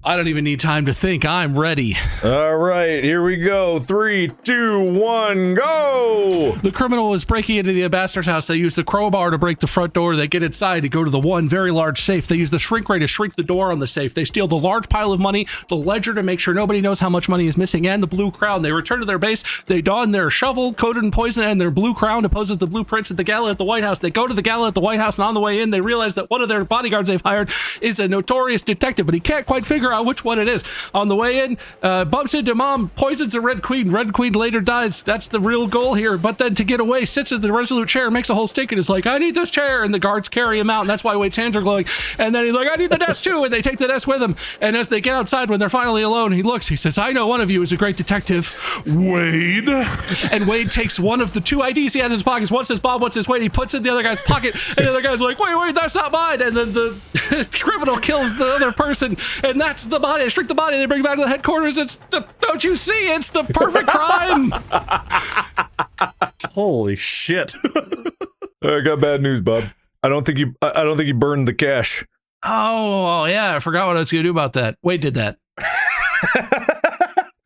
I don't even need time to think. I'm ready. All right, here we go. 3, 2, 1, go! The criminal was breaking into the ambassador's house. They use the crowbar to break the front door. They get inside to go to the one very large safe. They use the shrink ray to shrink the door on the safe. They steal the large pile of money, the ledger to make sure nobody knows how much money is missing, and the blue crown. They return to their base. They don their shovel coated in poison and their blue crown opposes the blueprints at the gala at the White House. They go to the gala at the White House, and on the way in, they realize that one of their bodyguards they've hired is a notorious detective, but he can't quite figure out which one it is. On the way in, bumps into Mom, poisons a Red Queen. Red Queen later dies. That's the real goal here. But then to get away, sits in the resolute chair, makes a whole stink, and is like, I need this chair. And the guards carry him out, and that's why Wade's hands are glowing. And then he's like, I need the desk too. And they take the desk with him. And as they get outside, when they're finally alone, he looks, he says, I know one of you is a great detective, Wade. And Wade takes one of the 2 IDs he has in his pockets. One says Bob, one says Wade. He puts it in the other guy's pocket, and the other guy's like, wait, that's not mine. And then the criminal kills the other person, and that's the body. They shrink the body, they bring it back to the headquarters. Don't you see? It's the perfect crime. Holy shit. I got bad news, Bob. I don't think you burned the cash. Oh yeah, I forgot what I was gonna do about that. Wade did that.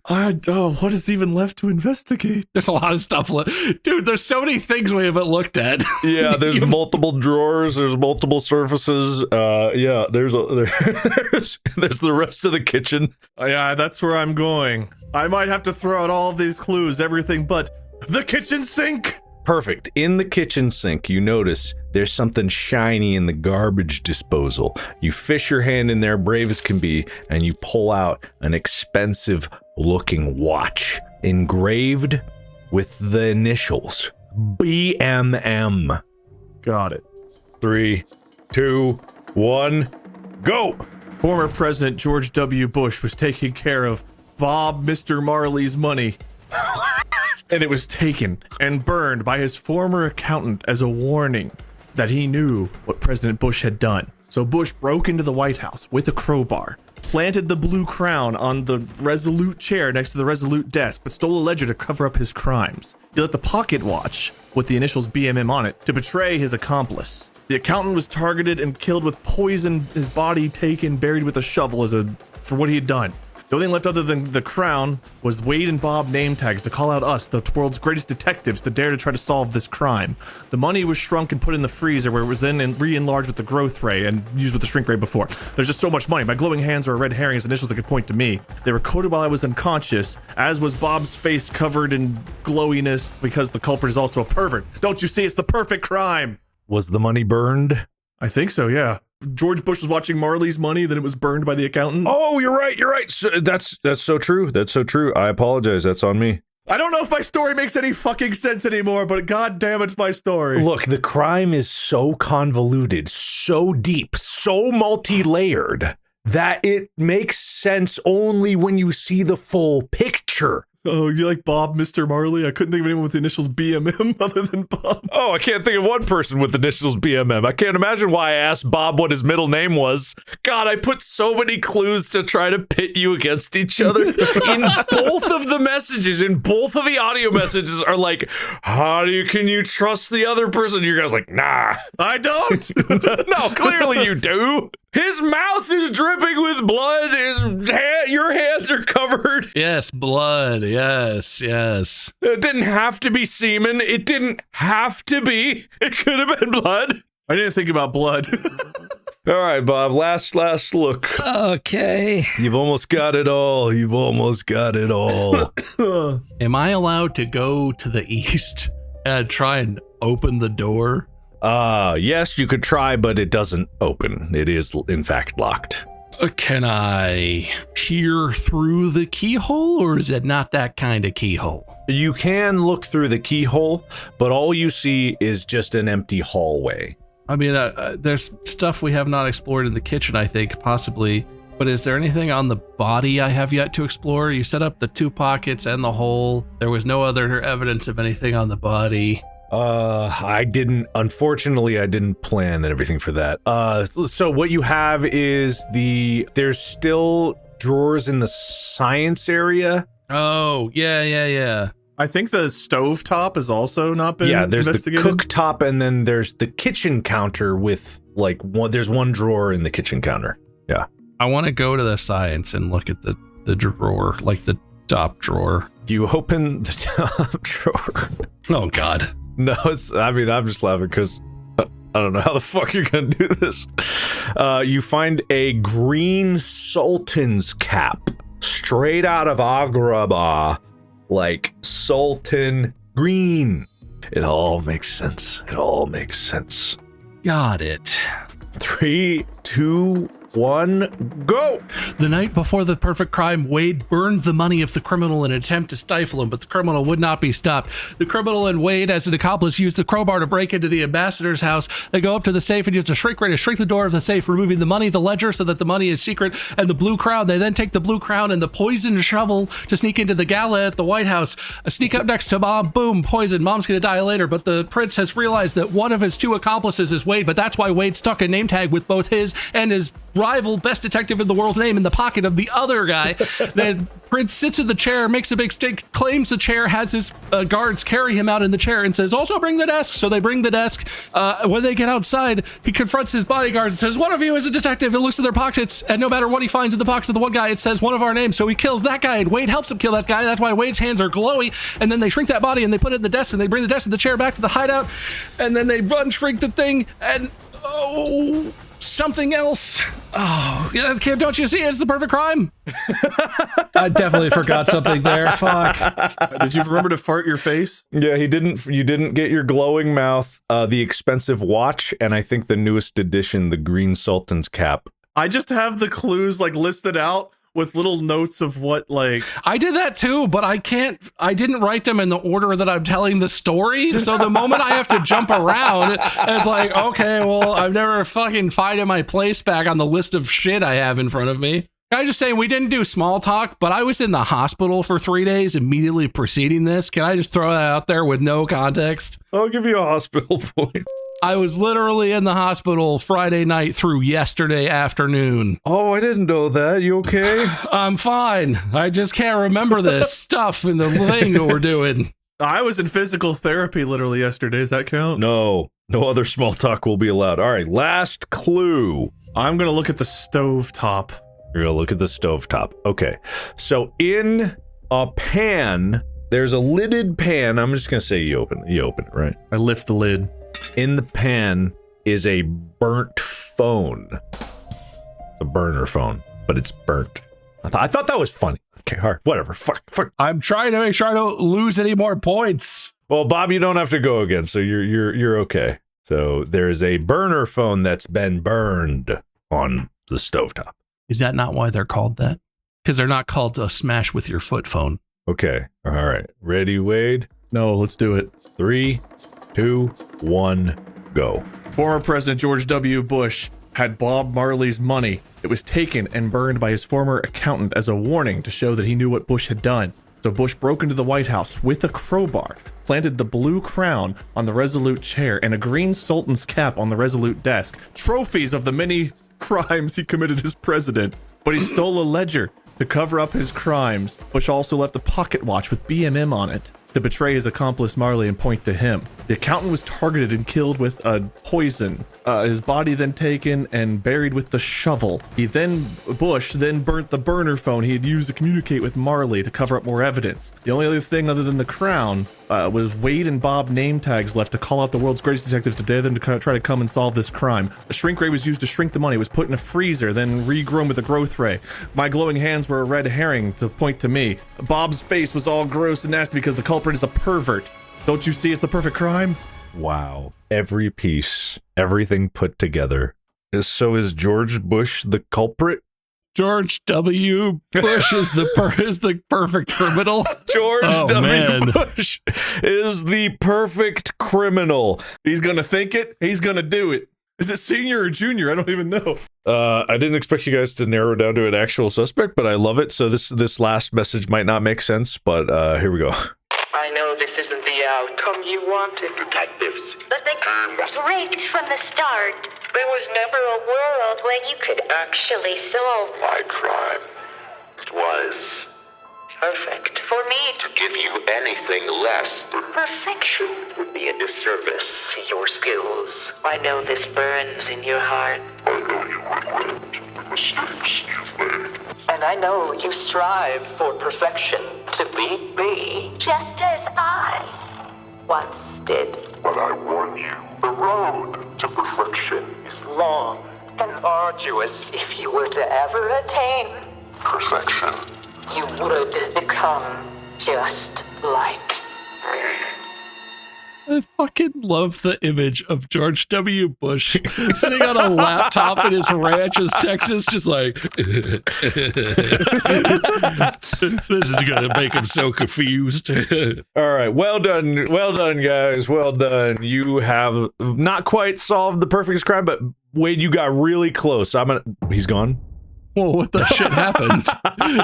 What is even left to investigate? There's a lot of stuff. Dude, there's so many things we haven't looked at. Yeah, there's multiple drawers. There's multiple surfaces. Yeah, there's the rest of the kitchen. Yeah, that's where I'm going. I might have to throw out all of these clues, everything but the kitchen sink. Perfect. In the kitchen sink, you notice there's something shiny in the garbage disposal. You fish your hand in there, brave as can be, and you pull out an expensive looking watch engraved with the initials BMM. Got it. 3, 2, 1, go! Former President George W. Bush was taking care of Bob Mr. Marley's money. And it was taken and burned by his former accountant as a warning that he knew what President Bush had done. So Bush broke into the White House with a crowbar, planted the blue crown on the resolute chair next to the resolute desk, but stole a ledger to cover up his crimes. He let the pocket watch with the initials BMM on it to betray his accomplice. The accountant was targeted and killed with poison, his body taken, buried with a shovel for what he had done. The only thing left other than the crown was Wade and Bob name tags to call out us, the world's greatest detectives, to dare to try to solve this crime. The money was shrunk and put in the freezer, where it was then re-enlarged with the growth ray and used with the shrink ray before. There's just so much money. My glowing hands are a red herring as initials that could point to me. They were coded while I was unconscious, as was Bob's face covered in glowiness because the culprit is also a pervert. Don't you see? It's the perfect crime. Was the money burned? I think so, yeah. George Bush was watching Marley's money, then it was burned by the accountant. Oh, you're right. So, that's so true. That's so true. I apologize. That's on me. I don't know if my story makes any fucking sense anymore, but god damn it's my story. Look, the crime is so convoluted, so deep, so multi-layered that it makes sense only when you see the full picture. Oh, you like Bob, Mr. Marley? I couldn't think of anyone with the initials BMM other than Bob. Oh, I can't think of one person with the initials BMM. I can't imagine why I asked Bob what his middle name was. God, I put so many clues to try to pit you against each other. In both of the messages, in both of the audio messages are like, can you trust the other person? You guys like, nah. I don't. No, clearly you do. His mouth is dripping with blood. Your hands are covered. Yes, blood. Yes. It didn't have to be semen. It didn't have to be. It could have been blood. I didn't think about blood. All right, Bob, last look. Okay. You've almost got it all. Am I allowed to go to the east and try and open the door? Yes, you could try, but it doesn't open. It is, in fact, locked. Can I peer through the keyhole, or is it not that kind of keyhole? You can look through the keyhole, but all you see is just an empty hallway. I mean, there's stuff we have not explored in the kitchen, I think, possibly. But is there anything on the body I have yet to explore? You set up the 2 pockets and the hole. There was no other evidence of anything on the body. Unfortunately, I didn't plan everything for that. So what you have is there's still drawers in the science area. Oh, yeah. I think the stovetop has also not been there's investigated. The cooktop, and then there's the kitchen counter with there's one drawer in the kitchen counter. Yeah. I want to go to the science and look at the drawer, like the top drawer. You open the top drawer. Oh, God. No, I'm just laughing because I don't know how the fuck you're gonna do this. You find a green sultan's cap straight out of Agrabah, like sultan green. It all makes sense. Got it. 3, 2, 1, go! The night before the perfect crime, Wade burned the money of the criminal in an attempt to stifle him, but the criminal would not be stopped. The criminal and Wade, as an accomplice, used the crowbar to break into the ambassador's house. They go up to the safe and use a shrink ray to shrink the door of the safe, removing the money, the ledger, so that the money is secret, and the blue crown. They then take the blue crown and the poison shovel to sneak into the gala at the White House. Sneak up next to Mom, boom, poison. Mom's gonna die later, but the prince has realized that one of his 2 accomplices is Wade, but that's why Wade stuck a name tag with both his and his rival best detective in the world name in the pocket of the other guy. The prince sits in the chair, makes a big stink, claims the chair, has his guards carry him out in the chair, and says, also bring the desk. So they bring the desk. When they get outside, he confronts his bodyguards and says, one of you is a detective, and looks in their pockets, and no matter what he finds in the pockets of the one guy, it says one of our names. So he kills that guy, and Wade helps him kill that guy. That's why Wade's hands are glowy. And then they shrink that body and they put it in the desk, and they bring the desk and the chair back to the hideout, and then they unshrink the thing, and something else. Oh, yeah, don't you see? It's the perfect crime. I definitely forgot something there. Fuck. Did you remember to fart your face? Yeah, you didn't get your glowing mouth, the expensive watch, and I think the newest edition, the green sultan's cap. I just have the clues listed out with little notes of what I did that too, but I didn't write them in the order that I'm telling the story. So the moment I have to jump around, it's like, okay, well, I've never fucking finding my place back on the list of shit I have in front of me. Can I just say, we didn't do small talk, but I was in the hospital for 3 days immediately preceding this. Can I just throw that out there with no context? I'll give you a hospital point. I was literally in the hospital Friday night through yesterday afternoon. Oh, I didn't know that. You okay? I'm fine. I just can't remember this stuff in the thing that we're doing. I was in physical therapy literally yesterday. Does that count? No other small talk will be allowed. All right, last clue. I'm going to look at the stovetop. You're going to look at the stovetop. Okay, so in a pan, there's a lidded pan. I'm just going to say you open it, right? I lift the lid. In the pan is a burnt phone. It's a burner phone, but it's burnt. I thought that was funny. Okay, all right, whatever. Fuck. I'm trying to make sure I don't lose any more points. Well, Bob, you don't have to go again, so you're okay. So there's a burner phone that's been burned on the stovetop. Is that not why they're called that? Because they're not called a smash with your foot phone. Okay, all right. Ready, Wade? No, let's do it. 3, 2, 1, go. Former President George W. Bush had Bob Marley's money. It was taken and burned by his former accountant as a warning to show that he knew what Bush had done. So Bush broke into the White House with a crowbar, planted the blue crown on the Resolute chair and a green Sultan's cap on the Resolute desk, trophies of the many crimes he committed as president. But he stole a ledger to cover up his crimes. Bush also left a pocket watch with BMM on it to betray his accomplice Marley and point to him. The accountant was targeted and killed with a poison. His body then taken and buried with the shovel. Bush then burnt the burner phone he had used to communicate with Marley to cover up more evidence. The only other thing other than the crown was Wade and Bob name tags left to call out the world's greatest detectives to dare them to try to come and solve this crime. A shrink ray was used to shrink the money. It was put in a freezer, then regrown with a growth ray. My glowing hands were a red herring to point to me. Bob's face was all gross and nasty because the culprit is a pervert. Don't you see it's the perfect crime? Wow. Every piece, everything put together. So is George Bush the culprit? George W. Bush is the perfect criminal. George Man. Bush is the perfect criminal. He's gonna think it, he's gonna do it. Is it senior or junior? I don't even know. I didn't expect you guys to narrow down to an actual suspect, but I love it. So this last message might not make sense, but here we go. I know this isn't the outcome you wanted, detectives. But the crime was rigged from the start. There was never a world where you could actually solve my crime. It was perfect. For me to give you anything less than perfection would be a disservice to your skills. I know this burns in your heart. I know you regret the mistakes you've made. And I know you strive for perfection to beat me, just as I once did. But I warn you, the road to perfection is long and arduous. If you were to ever attain perfection, you would become just like me. I fucking love the image of George W. Bush sitting on a laptop in his ranch in Texas, just like, this is going to make him so confused. All right. Well done. Well done, guys. Well done. You have not quite solved the perfect crime, but Wade, you got really close. He's gone. Whoa, what the shit happened?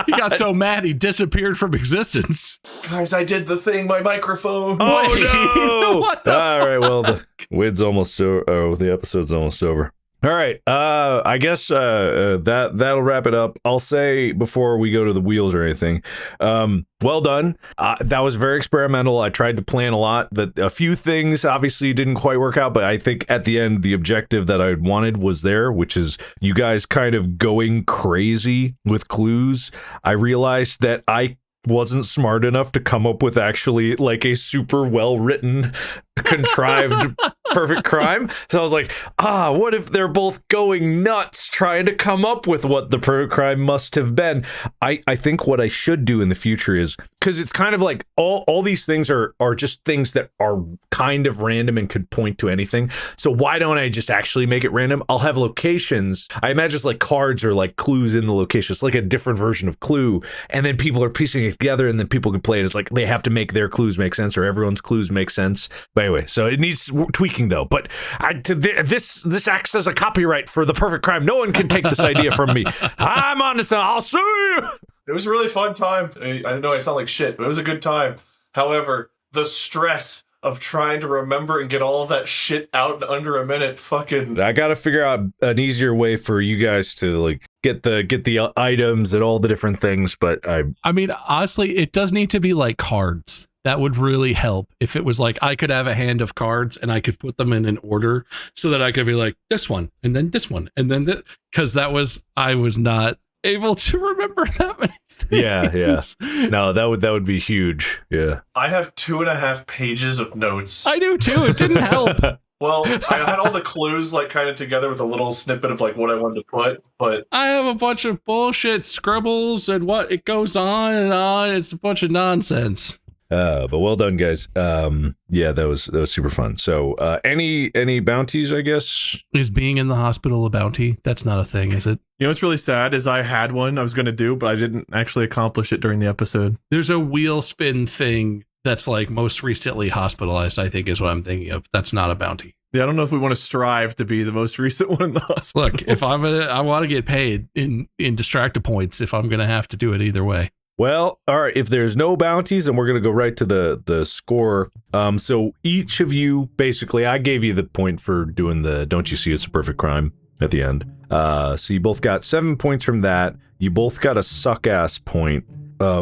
He got so mad he disappeared from existence. Guys, I did the thing, my microphone. Oh, no! What the All right, well, Wade's almost over. Oh, the episode's almost over. All right, I guess that'll wrap it up. I'll say before we go to the wheels or anything, well done. That was very experimental. I tried to plan a lot. A few things obviously didn't quite work out, but I think at the end, the objective that I wanted was there, which is you guys kind of going crazy with clues. I realized that I wasn't smart enough to come up with actually like a super well written contrived perfect crime. So I was like, what if they're both going nuts trying to come up with what the perfect crime must have been? I think what I should do in the future is, because it's kind of like all these things are just things that are kind of random and could point to anything. So why don't I just actually make it random? I'll have locations. I imagine it's like cards or like clues in the location. It's like a different version of Clue. And then people are piecing it together and then people can play it. It's like they have to make their clues make sense or everyone's clues make sense. But anyway, so it needs tweaking though. But this acts as a copyright for the perfect crime. No one can take this idea from me. I'm on this. I'll sue you. It was a really fun time. I know I sound like shit, but it was a good time. However, the stress of trying to remember and get all of that shit out in under a minute, fucking... I gotta figure out an easier way for you guys to like get the items and all the different things, but I mean, honestly, it does need to be like cards. That would really help if it was like I could have a hand of cards and I could put them in an order so that I could be like this one and then this one and then that, because I was not able to remember that many things. Yeah. No, that would be huge. Yeah. I have 2.5 pages of notes. I do too. It didn't help. Well, I had all the clues like kind of together with a little snippet of like what I wanted to put, but I have a bunch of bullshit scribbles and what it goes on and on. It's a bunch of nonsense. But well done, guys. Yeah, that was super fun. So, any bounties, I guess? Is being in the hospital a bounty? That's not a thing, is it? You know what's really sad is I had one I was going to do, but I didn't actually accomplish it during the episode. There's a wheel spin thing that's like most recently hospitalized, I think is what I'm thinking of. That's not a bounty. Yeah, I don't know if we want to strive to be the most recent one in the hospital. Look, if I want to get paid in Distractible points if I'm going to have to do it either way. Well, all right, if there's no bounties, then we're going to go right to the score. So each of you, basically, I gave you the point for doing the Don't You See It's a Perfect Crime at the end. So you both got 7 points from that. You both got a suck-ass point.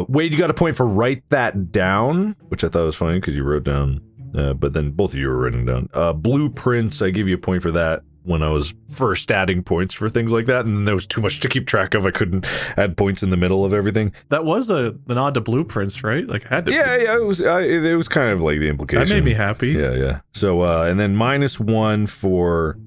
Wade, you got a point for Write That Down, which I thought was funny because you wrote down, but then both of you were writing down. Blueprints, I gave you a point for that when I was first adding points for things like that, and there was too much to keep track of. I couldn't add points in the middle of everything. That was a nod to Blueprints, right? Like, I had to. Yeah, it was kind of like the implication. That made me happy. Yeah. So, and then -1 for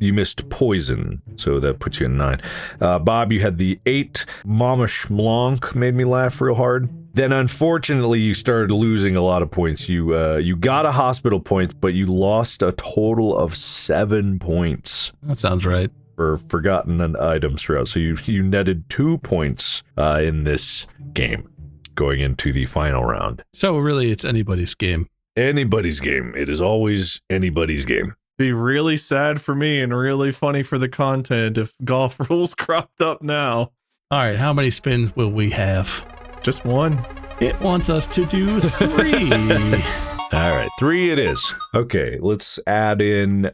you missed Poison, so that puts you in 9. Bob, you had the 8. Mama Schmlonk made me laugh real hard. Then, unfortunately, you started losing a lot of points. You got a hospital point, but you lost a total of 7 points. That sounds right. For forgotten items throughout. So you netted 2 points in this game going into the final round. So really, it's anybody's game. Anybody's game. It is always anybody's game. Be really sad for me and really funny for the content if golf rules cropped up now. All right, how many spins will we have? Just 1. It wants us to do 3. All right, 3 it is. Okay, let's add in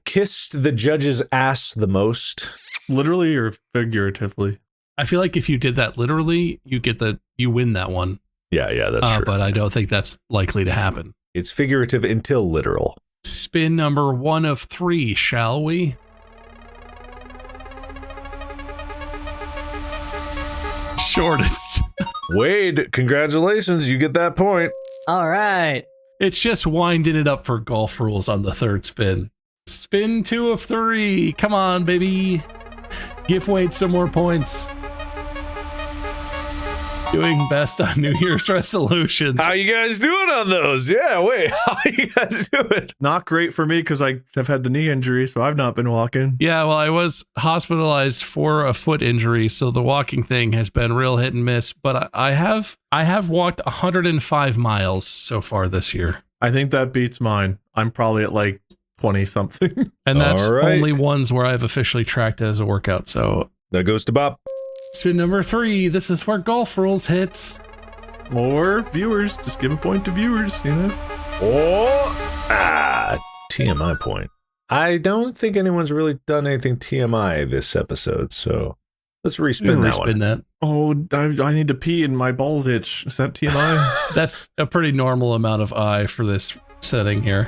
kissed the judge's ass the most. Literally or figuratively? I feel like if you did that literally, you win that one. Yeah, that's true. But I don't think that's likely to happen. It's figurative until literal. Spin number 1 of 3, shall we? Shortest. Wade, congratulations, you get that point. All right. It's just winding it up for golf rules on the 3rd spin. Spin 2 of 3. Come on, baby. Give Wade some more points. Doing best on New Year's resolutions. How you guys doing on those? Yeah, wait, how you guys doing? Not great for me because I have had the knee injury, so I've not been walking. Yeah, well, I was hospitalized for a foot injury, so the walking thing has been real hit and miss. But I have walked 105 miles so far this year. I think that beats mine. I'm probably at like 20 something. And that's right. only ones where I've officially tracked it as a workout. So that goes to Bob. Spin number 3. This is where golf rules hits. Or viewers. Just give a point to viewers, you know? TMI point. I don't think anyone's really done anything TMI this episode, so let's respin that one. That. Oh, I need to pee and my balls itch. Is that TMI? That's a pretty normal amount of I for this setting here.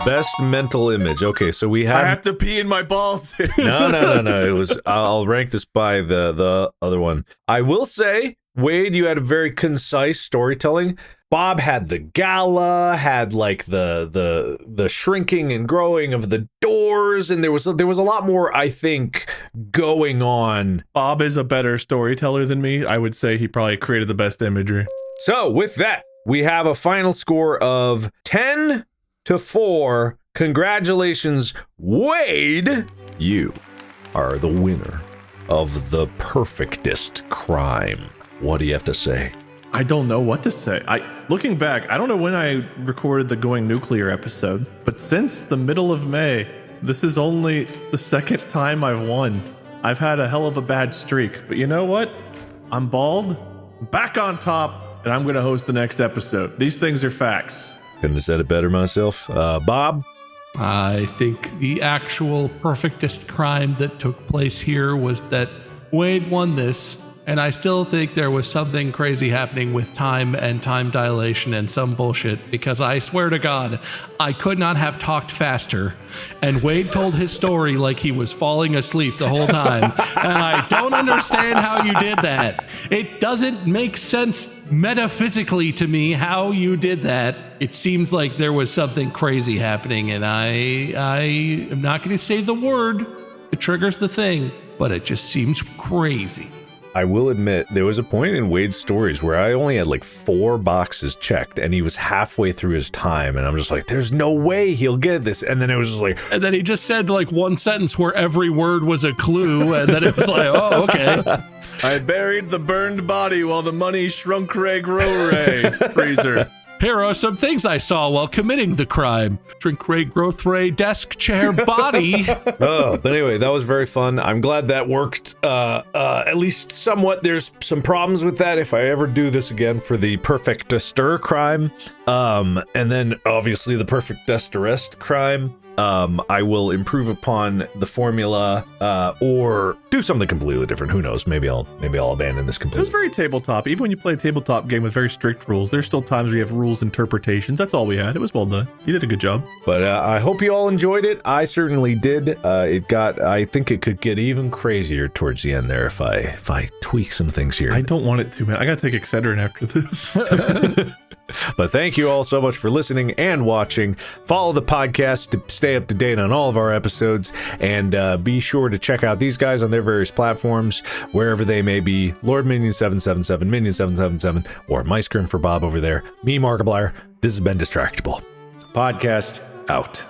Best mental image. Okay, so we have... I have to pee and my balls itch. No. It was... I'll rank this by the other one. I will say, Wade, you had a very concise storytelling. Bob had the gala, had like the shrinking and growing of the doors, and there was a lot more, I think, going on. Bob is a better storyteller than me. I would say he probably created the best imagery. So with that, we have a final score of 10-4. Congratulations, Wade. You are the winner of the Perfectest Crime. What do you have to say? I don't know what to say. Looking back, I don't know when I recorded the Going Nuclear episode, but since the middle of May, this is only the 2nd time I've won. I've had a hell of a bad streak, but you know what? I'm bald, back on top, and I'm going to host the next episode. These things are facts. Couldn't have said it better myself. Bob? I think the actual perfectest crime that took place here was that Wade won this, and I still think there was something crazy happening with time and time dilation and some bullshit, because I swear to God, I could not have talked faster. And Wade told his story like he was falling asleep the whole time. And I don't understand how you did that. It doesn't make sense metaphysically to me how you did that. It seems like there was something crazy happening, and I am not going to say the word. It triggers the thing, but it just seems crazy. I will admit, there was a point in Wade's stories where I only had like 4 boxes checked, and he was halfway through his time, and I'm just like, there's no way he'll get this. And then it was just like... And then he just said like one sentence where every word was a clue, and then it was like, oh, okay. I buried the burned body while the money shrunk Ray Grow Ray freezer. Here are some things I saw while committing the crime. Drink ray, growth ray, desk, chair, body. But anyway, that was very fun. I'm glad that worked, at least somewhat. There's some problems with that if I ever do this again for the Perfectest Crime. And then obviously the Perfectest Arrest crime. I will improve upon the formula, or do something completely different. Who knows? Maybe I'll abandon this It completely. was very tabletop. Even when you play a tabletop game with very strict rules, there's still times where you have rules interpretations. That's all we had. It was well done. You did a good job. But I hope you all enjoyed it. I certainly did. I think it could get even crazier towards the end there if I tweak some things here. I don't want it to, man. I gotta take Excedrin after this. But thank you all so much for listening and watching. Follow the podcast to stay up to date on all of our episodes, and be sure to check out these guys on their various platforms, wherever they may be. Lord Minion 777, Minion 777, or Micecrim for Bob over there. Me, Markiplier. This has been Distractible. Podcast out.